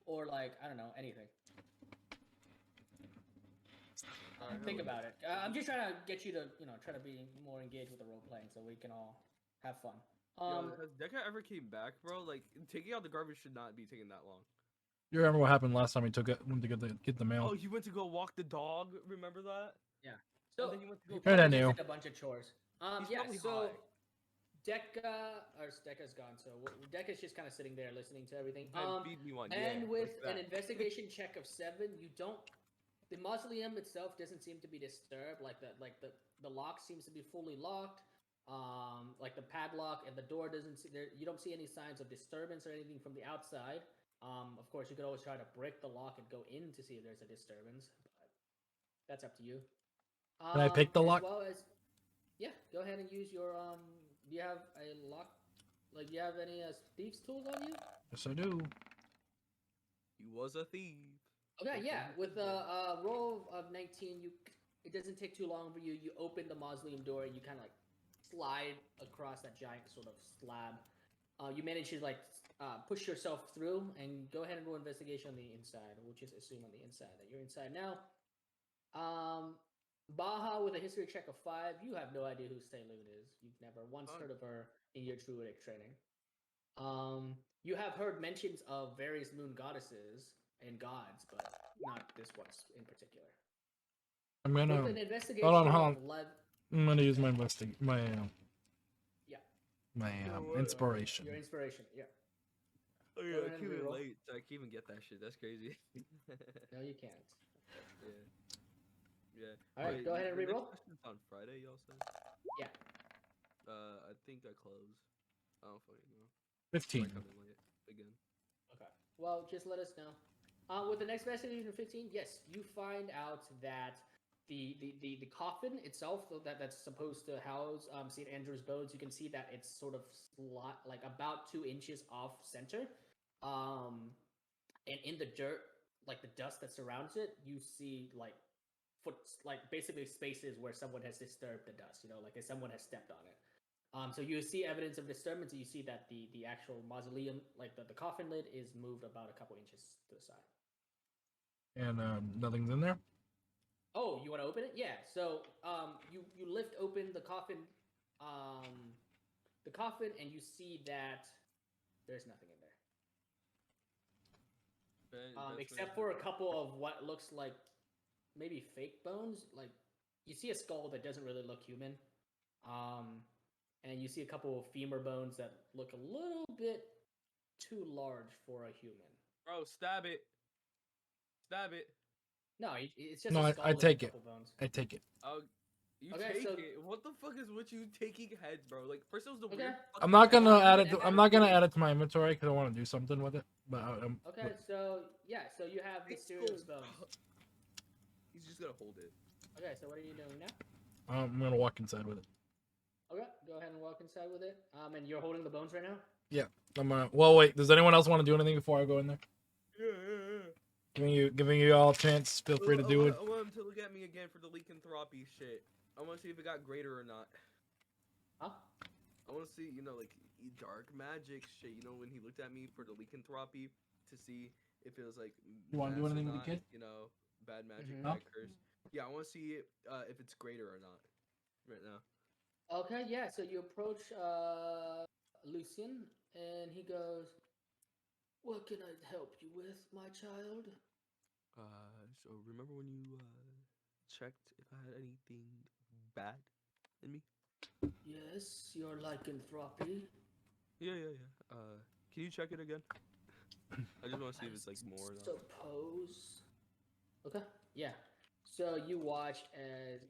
Speaker 2: or like I don't know anything. Think about it. I'm just trying to get you to try to be more engaged with the role playing so we can all have fun.
Speaker 3: Yo, has Deca ever came back, bro? Like, taking out the garbage should not be taking that long.
Speaker 1: You remember what happened last time we went to get the mail?
Speaker 3: Oh, you went to go walk the dog. Remember that?
Speaker 2: Yeah.
Speaker 3: And
Speaker 2: So
Speaker 3: then you went to go.
Speaker 2: he
Speaker 1: Good, I
Speaker 2: probably
Speaker 1: knew.
Speaker 2: just did a bunch of chores.
Speaker 3: He's
Speaker 2: Yeah.
Speaker 3: probably
Speaker 2: So
Speaker 3: high.
Speaker 2: Deca's gone. So Deca's just kind of sitting there listening to everything.
Speaker 3: Ben, feed me one.
Speaker 2: And
Speaker 3: yeah,
Speaker 2: with
Speaker 3: like
Speaker 2: an
Speaker 3: that.
Speaker 2: investigation check of 7, you don't. The mausoleum itself doesn't seem to be disturbed. Like the lock seems to be fully locked. Like the padlock and the door doesn't. You don't see any signs of disturbance or anything from the outside. Of course, you could always try to break the lock and go in to see if there's a disturbance, but that's up to you.
Speaker 1: Can I pick the
Speaker 2: as
Speaker 1: lock?
Speaker 2: Well as, yeah, go ahead and use your Do you have a lock? Like, do you have any thieves' tools on you?
Speaker 1: Yes, I do.
Speaker 3: He was a thief.
Speaker 2: Okay, yeah. With a roll of 19, it doesn't take too long for you. You open the mausoleum door and you kind of like slide across that giant sort of slab. You manage to like push yourself through and go ahead and roll investigation on the inside. We'll just assume on the inside that you're inside now. Baja with a history check of 5. You have no idea who Steinlune is. You've never once
Speaker 3: Oh.
Speaker 2: heard of her in your druidic training. You have heard mentions of various moon goddesses and gods, but not this one in particular.
Speaker 1: I'm
Speaker 2: With
Speaker 1: gonna
Speaker 2: an investigation
Speaker 1: hold
Speaker 2: of
Speaker 1: on. I'm gonna use my
Speaker 2: Yeah.
Speaker 1: inspiration.
Speaker 2: Your inspiration, yeah.
Speaker 3: Oh
Speaker 2: Go
Speaker 3: yeah,
Speaker 2: ahead
Speaker 3: I
Speaker 2: and
Speaker 3: came in
Speaker 2: reroll.
Speaker 3: late, so I can't even get that shit. That's crazy.
Speaker 2: No, you can't.
Speaker 3: Yeah. Yeah.
Speaker 2: All right,
Speaker 3: Wait,
Speaker 2: go ahead and
Speaker 3: the next
Speaker 2: reroll.
Speaker 3: question's on Friday, y'all said?
Speaker 2: Yeah.
Speaker 3: I think I close. I don't fucking know. I
Speaker 1: 15.
Speaker 3: might come in late again.
Speaker 2: Okay. Well, just let us know. With the next investigation 15, yes, you find out that the coffin itself that's supposed to house St. Andrew's bones, you can see that it's sort of like about 2 inches off center. And in the dirt, like the dust that surrounds it, you see like basically spaces where someone has disturbed the dust, like someone has stepped on it. So you see evidence of disturbance, and you see that the actual mausoleum, like the coffin lid, is moved about a couple inches to the side.
Speaker 1: And nothing's in there?
Speaker 2: Oh, you want to open it? Yeah. So you lift open the coffin, and you see that there's nothing in there, except for a couple of what looks like maybe fake bones. Like you see a skull that doesn't really look human, and you see a couple of femur bones that look a little bit too large for a human.
Speaker 3: Bro, stab it. Stab it.
Speaker 2: No, it's just
Speaker 1: No,
Speaker 2: a skull
Speaker 1: I
Speaker 2: and
Speaker 1: take
Speaker 2: a
Speaker 1: it.
Speaker 2: couple bones.
Speaker 1: I take it.
Speaker 3: Oh, you
Speaker 2: Okay,
Speaker 3: take
Speaker 2: so-
Speaker 3: it. What the fuck is with you taking heads, bro? Like, first it was the
Speaker 2: Okay.
Speaker 3: weird.
Speaker 1: I'm not gonna
Speaker 2: Well,
Speaker 1: add
Speaker 2: you
Speaker 1: it.
Speaker 2: can
Speaker 1: I'm
Speaker 2: add
Speaker 1: not gonna
Speaker 2: it.
Speaker 1: add it to my inventory because I want to do something with it. But
Speaker 2: Okay, so yeah, so you have the
Speaker 3: It's
Speaker 2: serious
Speaker 3: cool.
Speaker 2: bones.
Speaker 3: He's just gonna hold it.
Speaker 2: Okay, so what are you doing now?
Speaker 1: I'm gonna walk inside with it.
Speaker 2: Okay, go ahead and walk inside with it. And you're holding the bones right now?
Speaker 1: Yeah. I'm gonna. Well, wait. Does anyone else want to do anything before I go in there?
Speaker 3: Yeah.
Speaker 1: Giving you all a chance. Feel free to do it.
Speaker 3: I want him to look at me again for the lycanthropy shit. I want to see if it got greater or not.
Speaker 2: Huh?
Speaker 3: I want to see, like dark magic shit. When he looked at me for the lycanthropy to see if it was like.
Speaker 1: You wanna do
Speaker 3: mass or
Speaker 1: anything with the
Speaker 3: not,
Speaker 1: kid?
Speaker 3: Bad magic,
Speaker 2: Mhm.
Speaker 3: bad curse. Yeah, I want to see it if it's greater or not. Right now.
Speaker 2: Okay, yeah, so you approach Lucian, and he goes, "What can I help you with, my child?"
Speaker 3: So remember when you checked if I had anything bad in me?
Speaker 2: Yes, your lycanthropy.
Speaker 3: Yeah. Can you check it again? I just want to see if it's like more or not.
Speaker 2: Suppose. Okay, yeah. So you watch as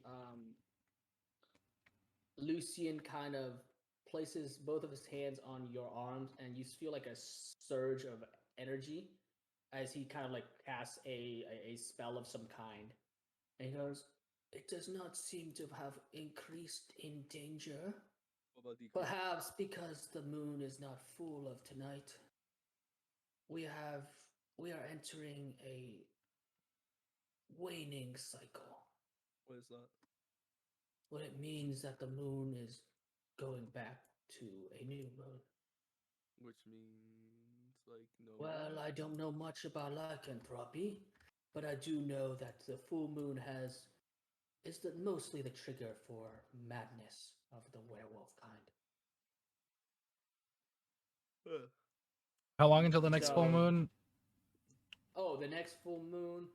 Speaker 2: Lucian kind of places both of his hands on your arms, and you feel like a surge of energy as he kind of like casts a spell of some kind. And he goes, "It does not seem to have increased in danger.
Speaker 3: What about decrease?
Speaker 2: Perhaps because the moon is not full of tonight. We are entering a waning cycle.
Speaker 3: What is that?
Speaker 2: What it means that the moon is going back to a new moon.
Speaker 3: Which means like no.
Speaker 2: Well, I don't know much about lycanthropy, but I do know that the full moon is mostly the trigger for madness of the werewolf kind.
Speaker 1: How long until the next full
Speaker 2: So-
Speaker 1: moon?
Speaker 2: Oh, the next full moon,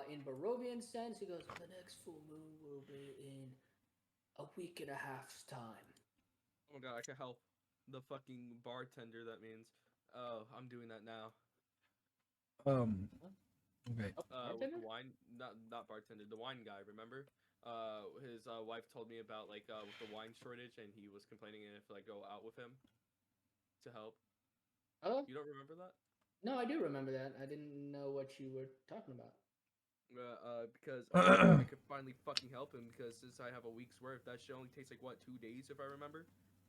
Speaker 2: in Barovian sense, he goes, the next full moon will be in a week and a half's time.
Speaker 3: Oh my god, I can help the fucking bartender. That means. Oh, I'm doing that now.
Speaker 1: Okay.
Speaker 2: Oh,
Speaker 3: With the
Speaker 2: bartender?
Speaker 3: wine, not bartender, the wine guy. Remember? His wife told me about with the wine shortage, and he was complaining if I go out with him to help.
Speaker 2: Oh,
Speaker 3: You don't remember that?
Speaker 2: no, I do remember that. I didn't know what you were talking about.
Speaker 3: Because I could finally fucking help him because since I have a week's worth, that shit only takes like what 2 days if I remember,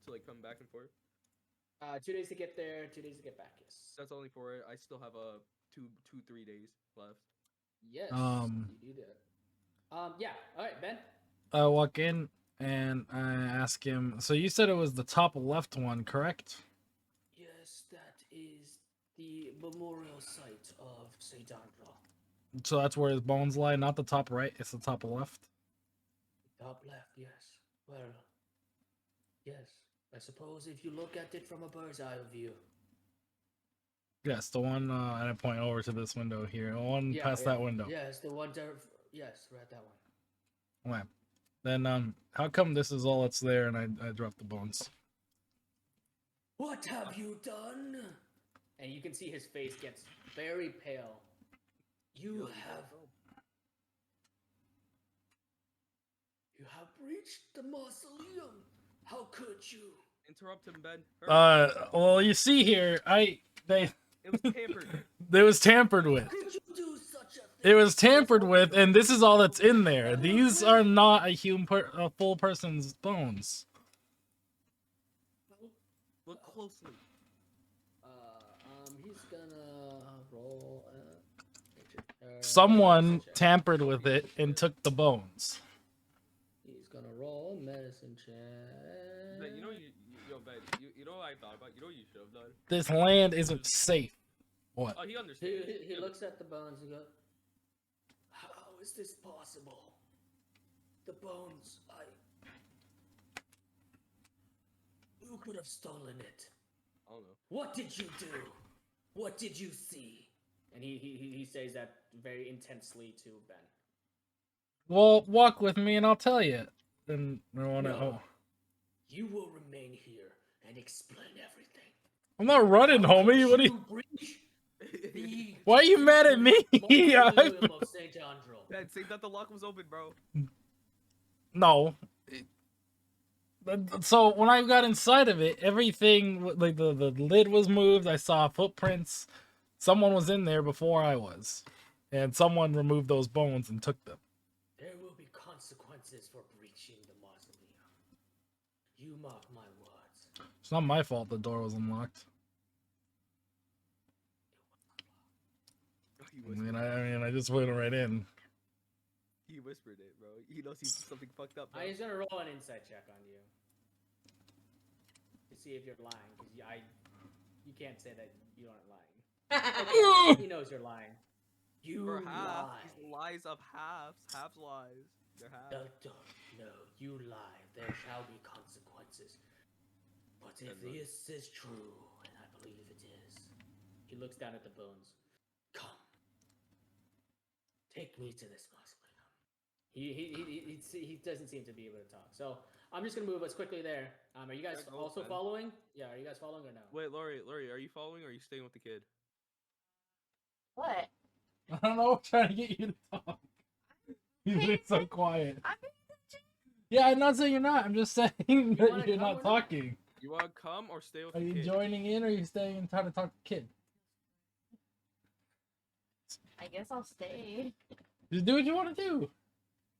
Speaker 3: to like come back and forth.
Speaker 2: 2 days to get there, 2 days to get back. Yes.
Speaker 3: That's only for it. I still have 3 days left.
Speaker 2: Yes. You do that. Yeah. All right, Ben.
Speaker 1: I walk in and I ask him. So you said it was the top left one, correct?
Speaker 2: Yes, that is the memorial site of Saint Andro.
Speaker 1: So that's where his bones lie, not the top right. It's the top left.
Speaker 2: Top left, yes. Well, yes. I suppose if you look at it from a bird's eye view.
Speaker 1: Yes, the one, and I point over to this window here. The one past that window.
Speaker 2: Yes, the one there. Yes, right, that one.
Speaker 1: Okay. Then, how come this is all that's there and I dropped the bones?
Speaker 2: What have you done? And you can see his face gets very pale. You have breached the mausoleum. How could you?
Speaker 3: Interrupt him, Ben. Hurry.
Speaker 1: Well, you see here,
Speaker 3: It was tampered.
Speaker 1: It was tampered with.
Speaker 2: How could you do such a thing?
Speaker 1: It was tampered with, and this is all that's in there. These are not a full person's bones.
Speaker 3: Look closely.
Speaker 2: He's gonna roll.
Speaker 1: Someone
Speaker 2: medicine check.
Speaker 1: tampered with it and took the bones.
Speaker 2: He's gonna roll medicine check.
Speaker 3: Ben, Ben, you know what I thought about? You know what you should have done?
Speaker 1: This land isn't safe. What?
Speaker 3: Oh, he understands.
Speaker 2: He looks at the bones and goes, "How is this possible? The bones, Who could have stolen it?
Speaker 3: I don't know.
Speaker 2: What did you do? What did you see?" And he says that very intensely to Ben.
Speaker 1: Well, walk with me and I'll tell you. And I want to.
Speaker 2: No.
Speaker 1: Oh.
Speaker 2: You will remain here and explain everything.
Speaker 1: I'm not running,
Speaker 2: How
Speaker 1: homie.
Speaker 2: could
Speaker 1: What are you?
Speaker 2: breach the
Speaker 1: Why are you mad at me?
Speaker 2: mausoleum of Saint Andro?
Speaker 3: Ben, say that the lock was open, bro.
Speaker 1: No. So when I got inside of it, everything like the lid was moved. I saw footprints. Someone was in there before I was, and someone removed those bones and took them.
Speaker 2: There will be consequences for breaching the mausoleum. You mark my words.
Speaker 1: It's not my fault the door was unlocked.
Speaker 3: He
Speaker 1: I
Speaker 3: whispered,
Speaker 1: mean, I just went right in.
Speaker 3: he whispered it, bro. He knows he's something fucked up. Bro.
Speaker 2: He's gonna roll an insight check on you to see if you're lying, because you can't say that you aren't lying. He knows you're lying. You
Speaker 3: For half,
Speaker 2: lie.
Speaker 3: he's lies of halves. Halves lies. They're halves.
Speaker 2: No, you lie. There shall be consequences. But if this is true, and I believe it is, he looks down at the bones. Come. Take me to this mausoleum. He doesn't seem to be able to talk. So I'm just gonna move us quickly there. Are you guys
Speaker 3: Yeah, go,
Speaker 2: also
Speaker 3: Ben.
Speaker 2: following? Yeah, are you guys following or no?
Speaker 3: Wait, Lori, are you following or are you staying with the kid?
Speaker 4: What?
Speaker 1: I don't know. I'm trying to get you to talk. You've been so quiet.
Speaker 4: I'm
Speaker 1: Yeah, I'm not saying you're not. I'm just saying
Speaker 2: wanna
Speaker 1: that you're
Speaker 2: come or
Speaker 1: not
Speaker 2: not?
Speaker 1: talking.
Speaker 3: You want to come or stay with
Speaker 1: Are
Speaker 3: the
Speaker 1: you
Speaker 3: kid?
Speaker 1: joining in or are you staying and trying to talk to the kid?
Speaker 4: I guess I'll stay.
Speaker 1: Just do what you want to do.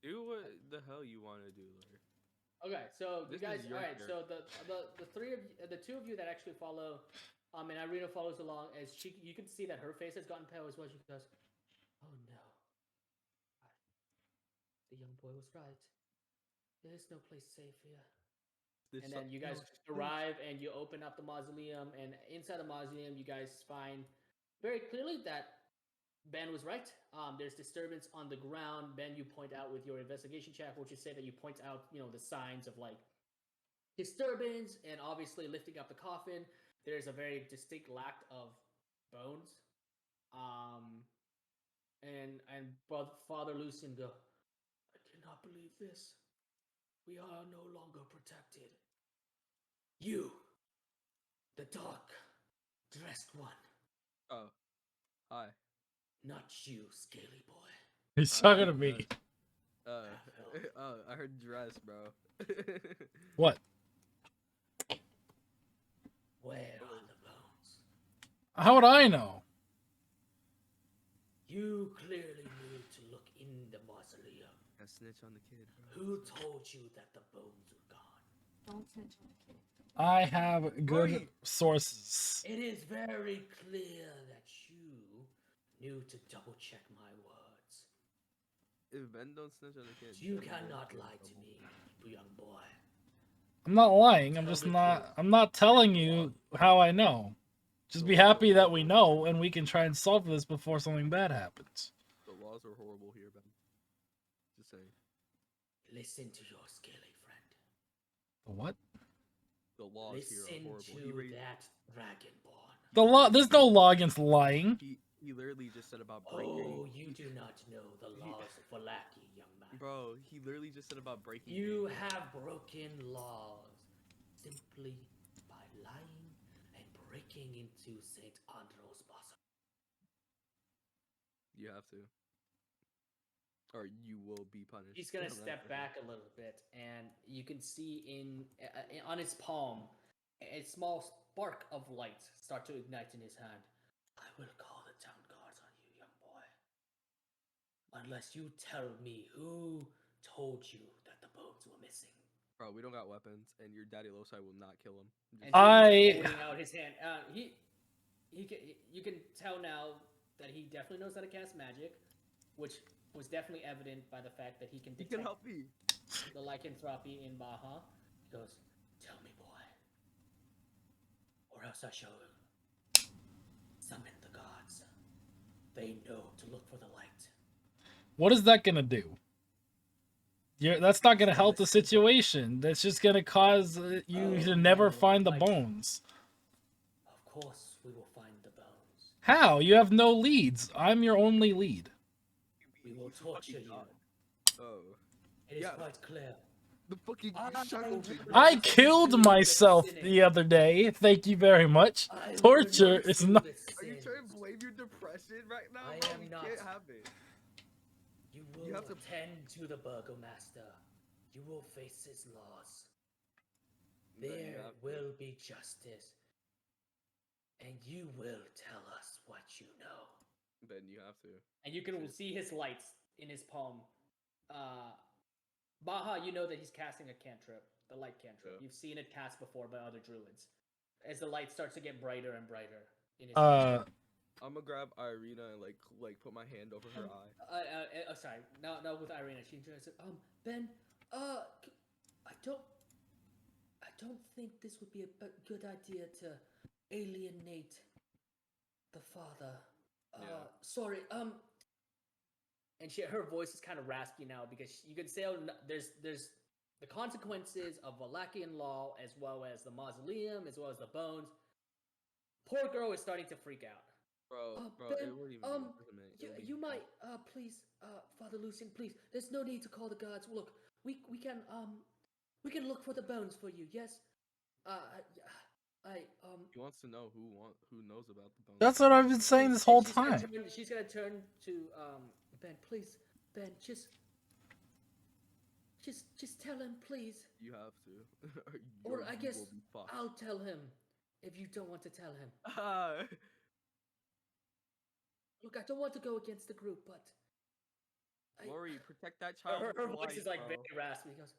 Speaker 3: Do what the hell you want to do, Lori.
Speaker 2: Okay, so you
Speaker 3: This
Speaker 2: guys,
Speaker 3: is your
Speaker 2: all right.
Speaker 3: turn.
Speaker 2: So the three of the two of you that actually follow, and Irina follows along as you can see that her face has gotten pale as well. She goes, "Oh no, the young boy was right. There is no place safe here."
Speaker 3: There's
Speaker 2: And then you guys arrive and you open up the mausoleum, and inside the mausoleum, you guys find very clearly that Ben was right. There's disturbance on the ground. Ben, you point out with your investigation check, which is say that you point out, the signs of like disturbance, and obviously lifting up the coffin. There's a very distinct lack of bones. And Father Lucian go, "I cannot believe this. We are no longer protected. You, the dark dressed one,
Speaker 3: Oh, hi.
Speaker 2: not you, scaly boy."
Speaker 1: He's talking to me.
Speaker 3: I heard dress, bro.
Speaker 1: What?
Speaker 2: Where are the bones?
Speaker 1: How would I know?
Speaker 2: You clearly need to look in the mausoleum.
Speaker 3: I snitch on the kid, bro.
Speaker 2: Who told you that the bones were gone?
Speaker 4: Don't snitch on the kid.
Speaker 1: I have good
Speaker 3: Hurry.
Speaker 1: sources.
Speaker 2: It is very clear that you knew to double check my words.
Speaker 3: If Ben don't snitch on the kid,
Speaker 2: You
Speaker 3: then
Speaker 2: cannot
Speaker 3: we're in
Speaker 2: lie to
Speaker 3: trouble.
Speaker 2: me, young boy.
Speaker 1: I'm not lying. I'm
Speaker 2: Tell
Speaker 1: just
Speaker 2: the
Speaker 1: not.
Speaker 2: truth.
Speaker 1: I'm not telling you how I know. Just be happy that we know, and we can try and solve this before something bad happens.
Speaker 3: The laws are horrible here, Ben. Just saying.
Speaker 2: Listen to your scaly friend.
Speaker 1: The what?
Speaker 3: The lost hero,
Speaker 2: Listen
Speaker 3: horrible.
Speaker 2: to that dragonborn.
Speaker 1: The law. There's no law against lying.
Speaker 3: He literally just said about breaking.
Speaker 2: Oh, you do not know the laws of Valaki, young man.
Speaker 3: Bro, he literally just said about breaking.
Speaker 2: You have broken laws simply by lying and breaking into Saint Andros' bosom.
Speaker 3: You have to, or you will be punished.
Speaker 2: He's gonna step back a little bit, and you can see on his palm a small spark of light start to ignite in his hand. I will call the town guards on you, young boy. Unless you tell me who told you that the bones were missing.
Speaker 3: Bro, we don't got weapons, and your daddy Losai will not kill him.
Speaker 2: And he's holding out his hand. You can tell now that he definitely knows how to cast magic, which was definitely evident by the fact that he can detect
Speaker 3: help me.
Speaker 2: the lycanthropy in Baja. He goes, "Tell me, boy, or else I shall summon the gods. They know to look for the light."
Speaker 1: What is that gonna do? That's not gonna help the situation. That's just gonna cause you to never find the bones.
Speaker 2: Of course, we will find the bones.
Speaker 1: How? You have no leads. I'm your only lead.
Speaker 2: We will torture you.
Speaker 3: Oh.
Speaker 2: It is quite clear.
Speaker 3: The fucking
Speaker 1: I killed myself the other day. Thank you very much. Torture is not.
Speaker 3: Are you trying to blame your depression right now?
Speaker 2: I am not.
Speaker 3: Can't have it.
Speaker 2: You have to tend to the Burgomaster. You will face his laws. There will be justice. And you will tell us what you know.
Speaker 3: Then you have to.
Speaker 2: And you can see his lights in his palm. Baja, you know that he's casting a cantrip, the light cantrip. Yeah. You've seen it cast before by other druids. As the light starts to get brighter and brighter in his hand.
Speaker 3: I'm gonna grab Irina and like put my hand over her eye.
Speaker 2: Sorry, not with Irina. She just said, Ben, I don't think this would be a good idea to alienate the father. Sorry, and her voice is kind of raspy now because you can say there's the consequences of Valachian law as well as the mausoleum as well as the bones. Poor girl is starting to freak out.
Speaker 3: Bro,
Speaker 2: Ben, you might please, Father Lucian, please. There's no need to call the guards. Look, we can look for the bones for you. Yes.
Speaker 3: He wants to know who knows about the bones.
Speaker 1: That's what I've been saying this whole time.
Speaker 2: She's gonna turn to Ben. Please, Ben, just tell him, please.
Speaker 3: You have to.
Speaker 2: Or I guess I'll tell him if you don't want to tell him. Look, I don't want to go against the group, but
Speaker 3: Lori, protect that child.
Speaker 2: Her voice is like very raspy. He goes,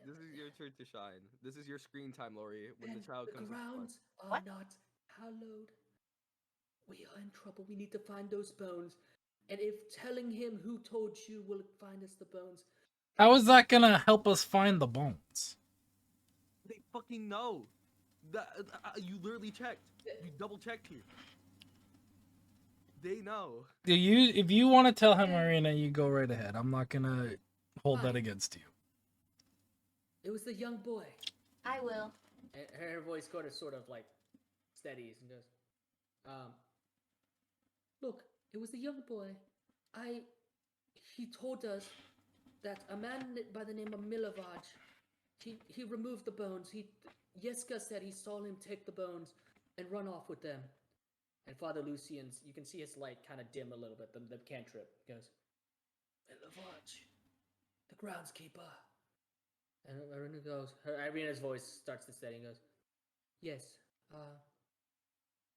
Speaker 3: this is your turn to shine. This is your screen time, Lori. When the child comes.
Speaker 2: The grounds are not hallowed. We are in trouble. We need to find those bones. And if telling him who told you will find us the bones.
Speaker 1: How is that gonna help us find the bones?
Speaker 3: They fucking know. You literally checked. You double checked here. They know.
Speaker 1: If you want to tell him, Marina, you go right ahead. I'm not gonna hold that against you.
Speaker 2: It was the young boy.
Speaker 4: I will.
Speaker 2: And her voice sort of like steadies and goes, look, it was the young boy. He told us that a man by the name of Milovaj, he removed the bones. Yeska said he saw him take the bones and run off with them. And Father Lucian's, you can see his light kind of dim a little bit, the cantrip goes, Milovaj, the groundskeeper. And Irina goes, Irina's voice starts to steady and goes, yes,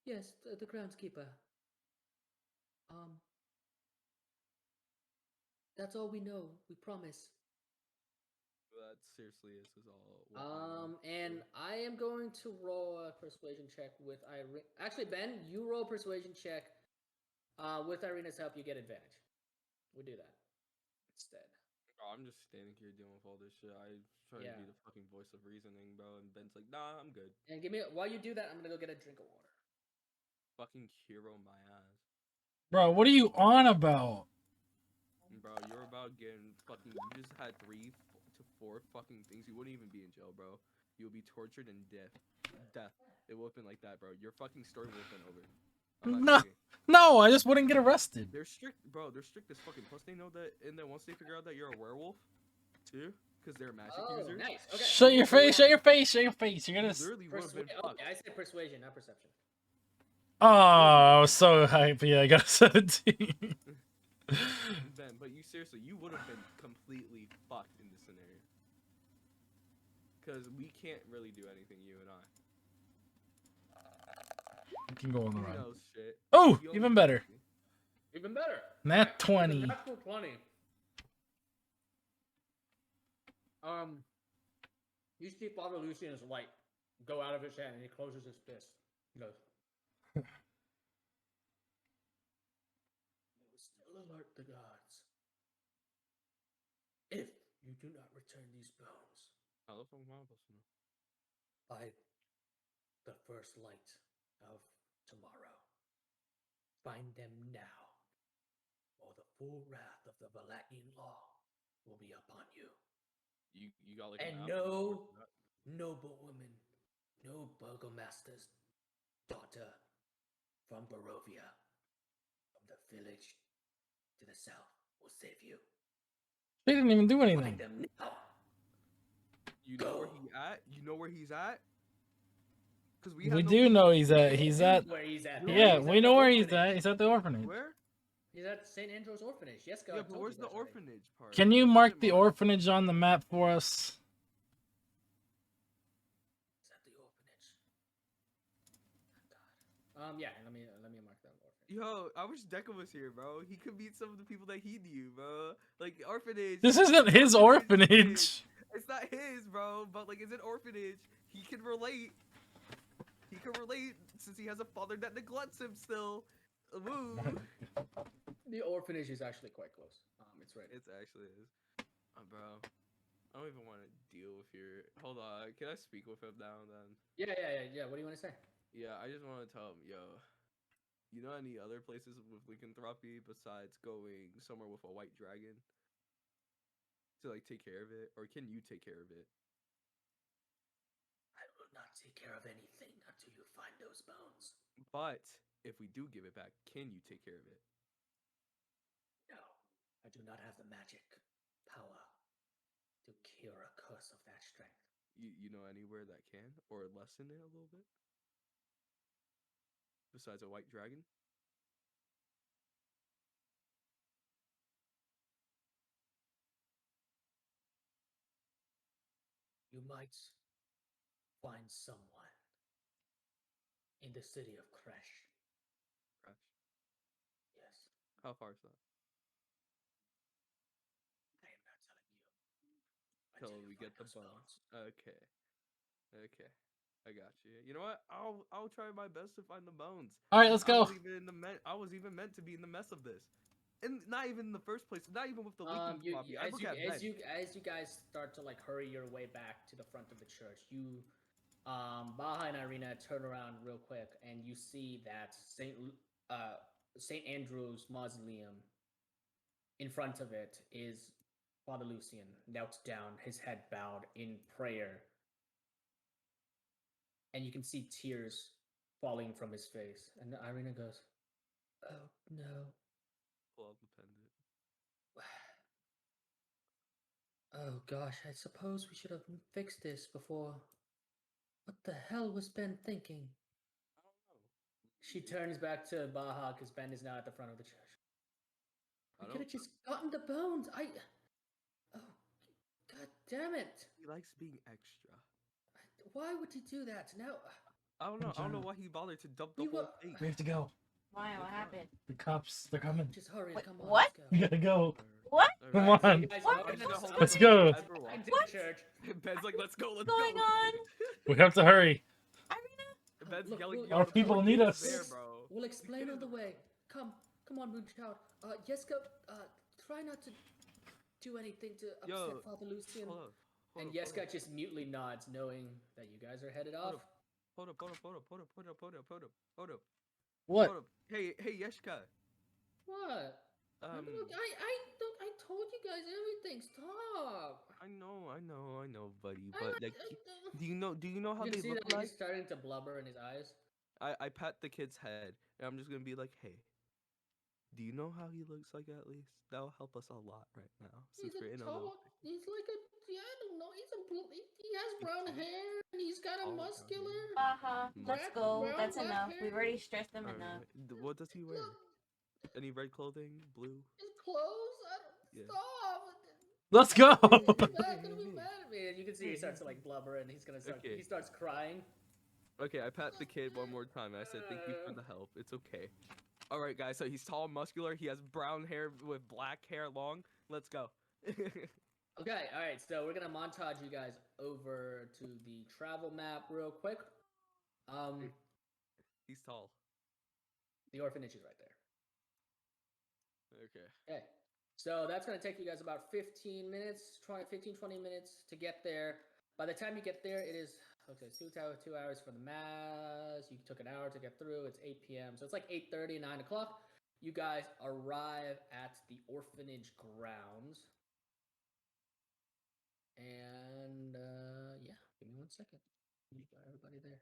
Speaker 2: the groundskeeper. That's all we know, we promise.
Speaker 3: That seriously is all.
Speaker 2: And I am going to roll a persuasion check with Irina. Actually, Ben, you roll a persuasion check. With Irina's help, you get advantage. We do that instead.
Speaker 3: Oh, I'm just standing here dealing with all this shit. I try to be the fucking voice of reasoning, bro. And Ben's like, nah, I'm good.
Speaker 2: And while you do that, I'm gonna go get a drink of water.
Speaker 3: Fucking hero my ass.
Speaker 1: Bro, what are you on about?
Speaker 3: bro. You're about getting fucking. You just had 3 to 4 fucking things. You wouldn't even be in jail, bro. You'll be tortured and death. It would have been like that, bro. Your fucking story would have been over. I'm not
Speaker 1: No,
Speaker 3: joking.
Speaker 1: no, I just wouldn't get arrested.
Speaker 3: They're strict, bro. They're strict as fucking. Plus, they know that, and then once they figure out that you're a werewolf, too, because they're a magic
Speaker 2: Oh,
Speaker 3: user.
Speaker 2: nice. Okay.
Speaker 1: Shut your face! Shut your face! Shut your face! You're
Speaker 3: You
Speaker 1: gonna.
Speaker 3: literally would have been fucked.
Speaker 2: Okay, I said persuasion, not perception.
Speaker 1: Oh, I was so hype. Yeah, I got a 17.
Speaker 3: Ben, but you seriously, you would have been completely fucked in this scenario. Because we can't really do anything, you and I.
Speaker 1: You can go on the
Speaker 3: He
Speaker 1: run.
Speaker 3: knows shit.
Speaker 1: Oh,
Speaker 3: He only
Speaker 1: even
Speaker 3: knows
Speaker 1: better.
Speaker 3: me.
Speaker 2: Even better.
Speaker 1: Nat 20.
Speaker 2: Natural 20. You see Father Lucian's light go out of his hand and he closes his fist. He goes, "We still alert the gods. If you do not return these bones by the first light of tomorrow, find them now, or the full wrath of the Valatian law will be upon you.
Speaker 3: You got like
Speaker 2: And
Speaker 3: an
Speaker 2: no noble woman, no burgomaster's daughter from Barovia, from the village to the south, will save you.
Speaker 1: They didn't even do
Speaker 2: Find
Speaker 1: anything.
Speaker 2: them now.
Speaker 3: You know where
Speaker 2: Go.
Speaker 3: he at? You know where he's at? Because
Speaker 1: We do know he's at. He's at.
Speaker 2: Where he's at.
Speaker 1: Yeah,
Speaker 2: He's
Speaker 1: we
Speaker 2: at
Speaker 1: know
Speaker 2: the
Speaker 1: where he's
Speaker 2: orphanage.
Speaker 1: at. He's at the orphanage.
Speaker 3: Where?
Speaker 2: He's at St. Andrew's Orphanage. Yes, God.
Speaker 3: Yeah, but where's the orphanage part?
Speaker 1: Can you
Speaker 3: Like, is
Speaker 1: mark
Speaker 3: it
Speaker 1: the
Speaker 3: marked?
Speaker 1: orphanage on the map for us?
Speaker 2: He's at the orphanage. God. Yeah. Let me mark that orphanage.
Speaker 3: Yo, I wish Deca was here, bro. He could meet some of the people that he knew, bro. Like orphanage.
Speaker 1: This isn't his orphanage.
Speaker 3: It's not his, bro. But like, it's an orphanage. He can relate. He can relate since he has a father that neglects him still. Woo.
Speaker 2: The orphanage is actually quite close. It's right.
Speaker 3: It's actually is. Bro. I don't even want to deal with your. Hold on. Can I speak with him now and then?
Speaker 2: Yeah. What do you want to say?
Speaker 3: Yeah, I just want to tell him, yo. You know any other places with lycanthropy besides going somewhere with a white dragon to like take care of it, or can you take care of it?
Speaker 2: I will not take care of anything until you find those bones.
Speaker 3: But if we do give it back, can you take care of it?
Speaker 2: No, I do not have the magic power to cure a curse of that strength.
Speaker 3: You know anywhere that can or lessen it a little bit? Besides a white dragon?
Speaker 2: You might find someone in the city of Kresh.
Speaker 3: Crash.
Speaker 2: Yes,
Speaker 3: How far is that?
Speaker 2: I am not telling you.
Speaker 3: Till
Speaker 2: Until you
Speaker 3: we get the
Speaker 2: find those
Speaker 3: bones. Okay. I got you. You know what? I'll try my best to find the bones.
Speaker 1: All right, let's
Speaker 3: I
Speaker 1: go.
Speaker 3: was even in the I was even meant to be in the mess of this, and not even in the first place. Not even with the leaking floppy. I look at Ben.
Speaker 2: as you guys start to like hurry your way back to the front of the church, you Baja and Irina turn around real quick and you see that Saint Andrew's mausoleum. In front of it is Father Lucian, knelt down, his head bowed in prayer. And you can see tears falling from his face. And Irina goes, "Oh no.
Speaker 3: Pull out the pendant.
Speaker 2: Oh gosh, I suppose we should have fixed this before. What the hell was Ben thinking?"
Speaker 3: I don't know.
Speaker 2: She turns back to Baja because Ben is now at the front of the church.
Speaker 3: I
Speaker 2: We
Speaker 3: don't.
Speaker 2: could have just gotten the bones. Oh, god damn it.
Speaker 3: He likes being extra.
Speaker 2: Why would he do that? Now,
Speaker 3: I don't know. I don't know why he bothered to dump the
Speaker 2: We
Speaker 3: whole
Speaker 2: were-
Speaker 3: thing.
Speaker 1: We have to go.
Speaker 4: Why? What happened?
Speaker 1: The cops, they're coming.
Speaker 2: just hurry.
Speaker 4: Wait,
Speaker 2: Come on,
Speaker 4: what?
Speaker 2: let's
Speaker 1: We
Speaker 2: go.
Speaker 1: gotta go.
Speaker 4: What?
Speaker 1: Come
Speaker 3: Alright,
Speaker 1: on.
Speaker 2: You guys
Speaker 4: What?
Speaker 2: walk into the
Speaker 4: What's
Speaker 2: whole-
Speaker 1: Let's go.
Speaker 3: As we're walking.
Speaker 2: Into
Speaker 4: What?
Speaker 2: the church.
Speaker 3: Ben's like, let's go, let's
Speaker 4: What's going
Speaker 3: go.
Speaker 4: on?
Speaker 1: We have to hurry.
Speaker 4: Irina?
Speaker 3: Ben's
Speaker 2: Look,
Speaker 3: yelling,
Speaker 2: we'll-
Speaker 3: yo,
Speaker 1: Our
Speaker 3: the
Speaker 1: people
Speaker 3: poor
Speaker 1: need
Speaker 3: kid
Speaker 1: us.
Speaker 3: is there, bro.
Speaker 2: We'll explain
Speaker 3: kid
Speaker 2: on
Speaker 3: is
Speaker 2: the
Speaker 3: there.
Speaker 2: way. Come on, Moonchild. Jessica, try not to do anything to upset
Speaker 3: Yo,
Speaker 2: Father Lucian.
Speaker 3: Hold up.
Speaker 2: And Jessica just mutely nods, knowing that you guys are headed
Speaker 3: Hold
Speaker 2: off.
Speaker 3: Hold up.
Speaker 1: What?
Speaker 3: Hold up. Hey, Yeshka.
Speaker 2: What?
Speaker 3: Um,
Speaker 2: Look, I told you guys everything. Stop.
Speaker 3: I know, buddy.
Speaker 2: I
Speaker 3: But
Speaker 2: like.
Speaker 3: like, do you know how
Speaker 2: You can
Speaker 3: they
Speaker 2: see
Speaker 3: look
Speaker 2: that
Speaker 3: like?
Speaker 2: he's starting to blubber in his eyes.
Speaker 3: I pat the kid's head, and I'm just gonna be like, hey, do you know how he looks like at least? That'll help us a lot right now since
Speaker 2: He's a
Speaker 3: we're in a little.
Speaker 2: tall. He's like a. Yeah, I don't know. He's a. He has
Speaker 3: He's
Speaker 2: brown
Speaker 3: tall.
Speaker 2: hair and he's got a
Speaker 3: Tall brown
Speaker 2: muscular.
Speaker 3: hair.
Speaker 4: Let's
Speaker 2: Black,
Speaker 4: go.
Speaker 3: Muscular.
Speaker 2: brown,
Speaker 4: That's
Speaker 2: black
Speaker 4: enough.
Speaker 2: hair.
Speaker 4: We've already stressed them
Speaker 3: All
Speaker 4: enough.
Speaker 3: right. What does he wear?
Speaker 2: Look,
Speaker 3: Any red clothing? Blue?
Speaker 2: his clothes. I don't.
Speaker 3: Yeah.
Speaker 2: Stop.
Speaker 1: Let's go.
Speaker 2: He's not gonna be mad at me. And you can see he starts to like blubber and he's gonna start.
Speaker 3: Okay.
Speaker 2: He starts crying.
Speaker 3: Okay, I pat the kid one more time. I said, thank you for the help. It's okay. All right, guys. So he's tall, muscular. He has brown hair with black hair long. Let's go.
Speaker 2: Okay, all right. So we're gonna montage you guys over to the travel map real quick.
Speaker 3: He's tall.
Speaker 2: The orphanage is right there.
Speaker 3: Okay.
Speaker 2: Okay. So that's going to take you guys about 15 minutes, 20 minutes to get there. By the time you get there, it is, okay, 2 hours for the mass. You took an hour to get through. It's 8 p.m. So it's like 8:30, 9 o'clock. You guys arrive at the orphanage grounds. And, yeah, give me 1 second. You got everybody there.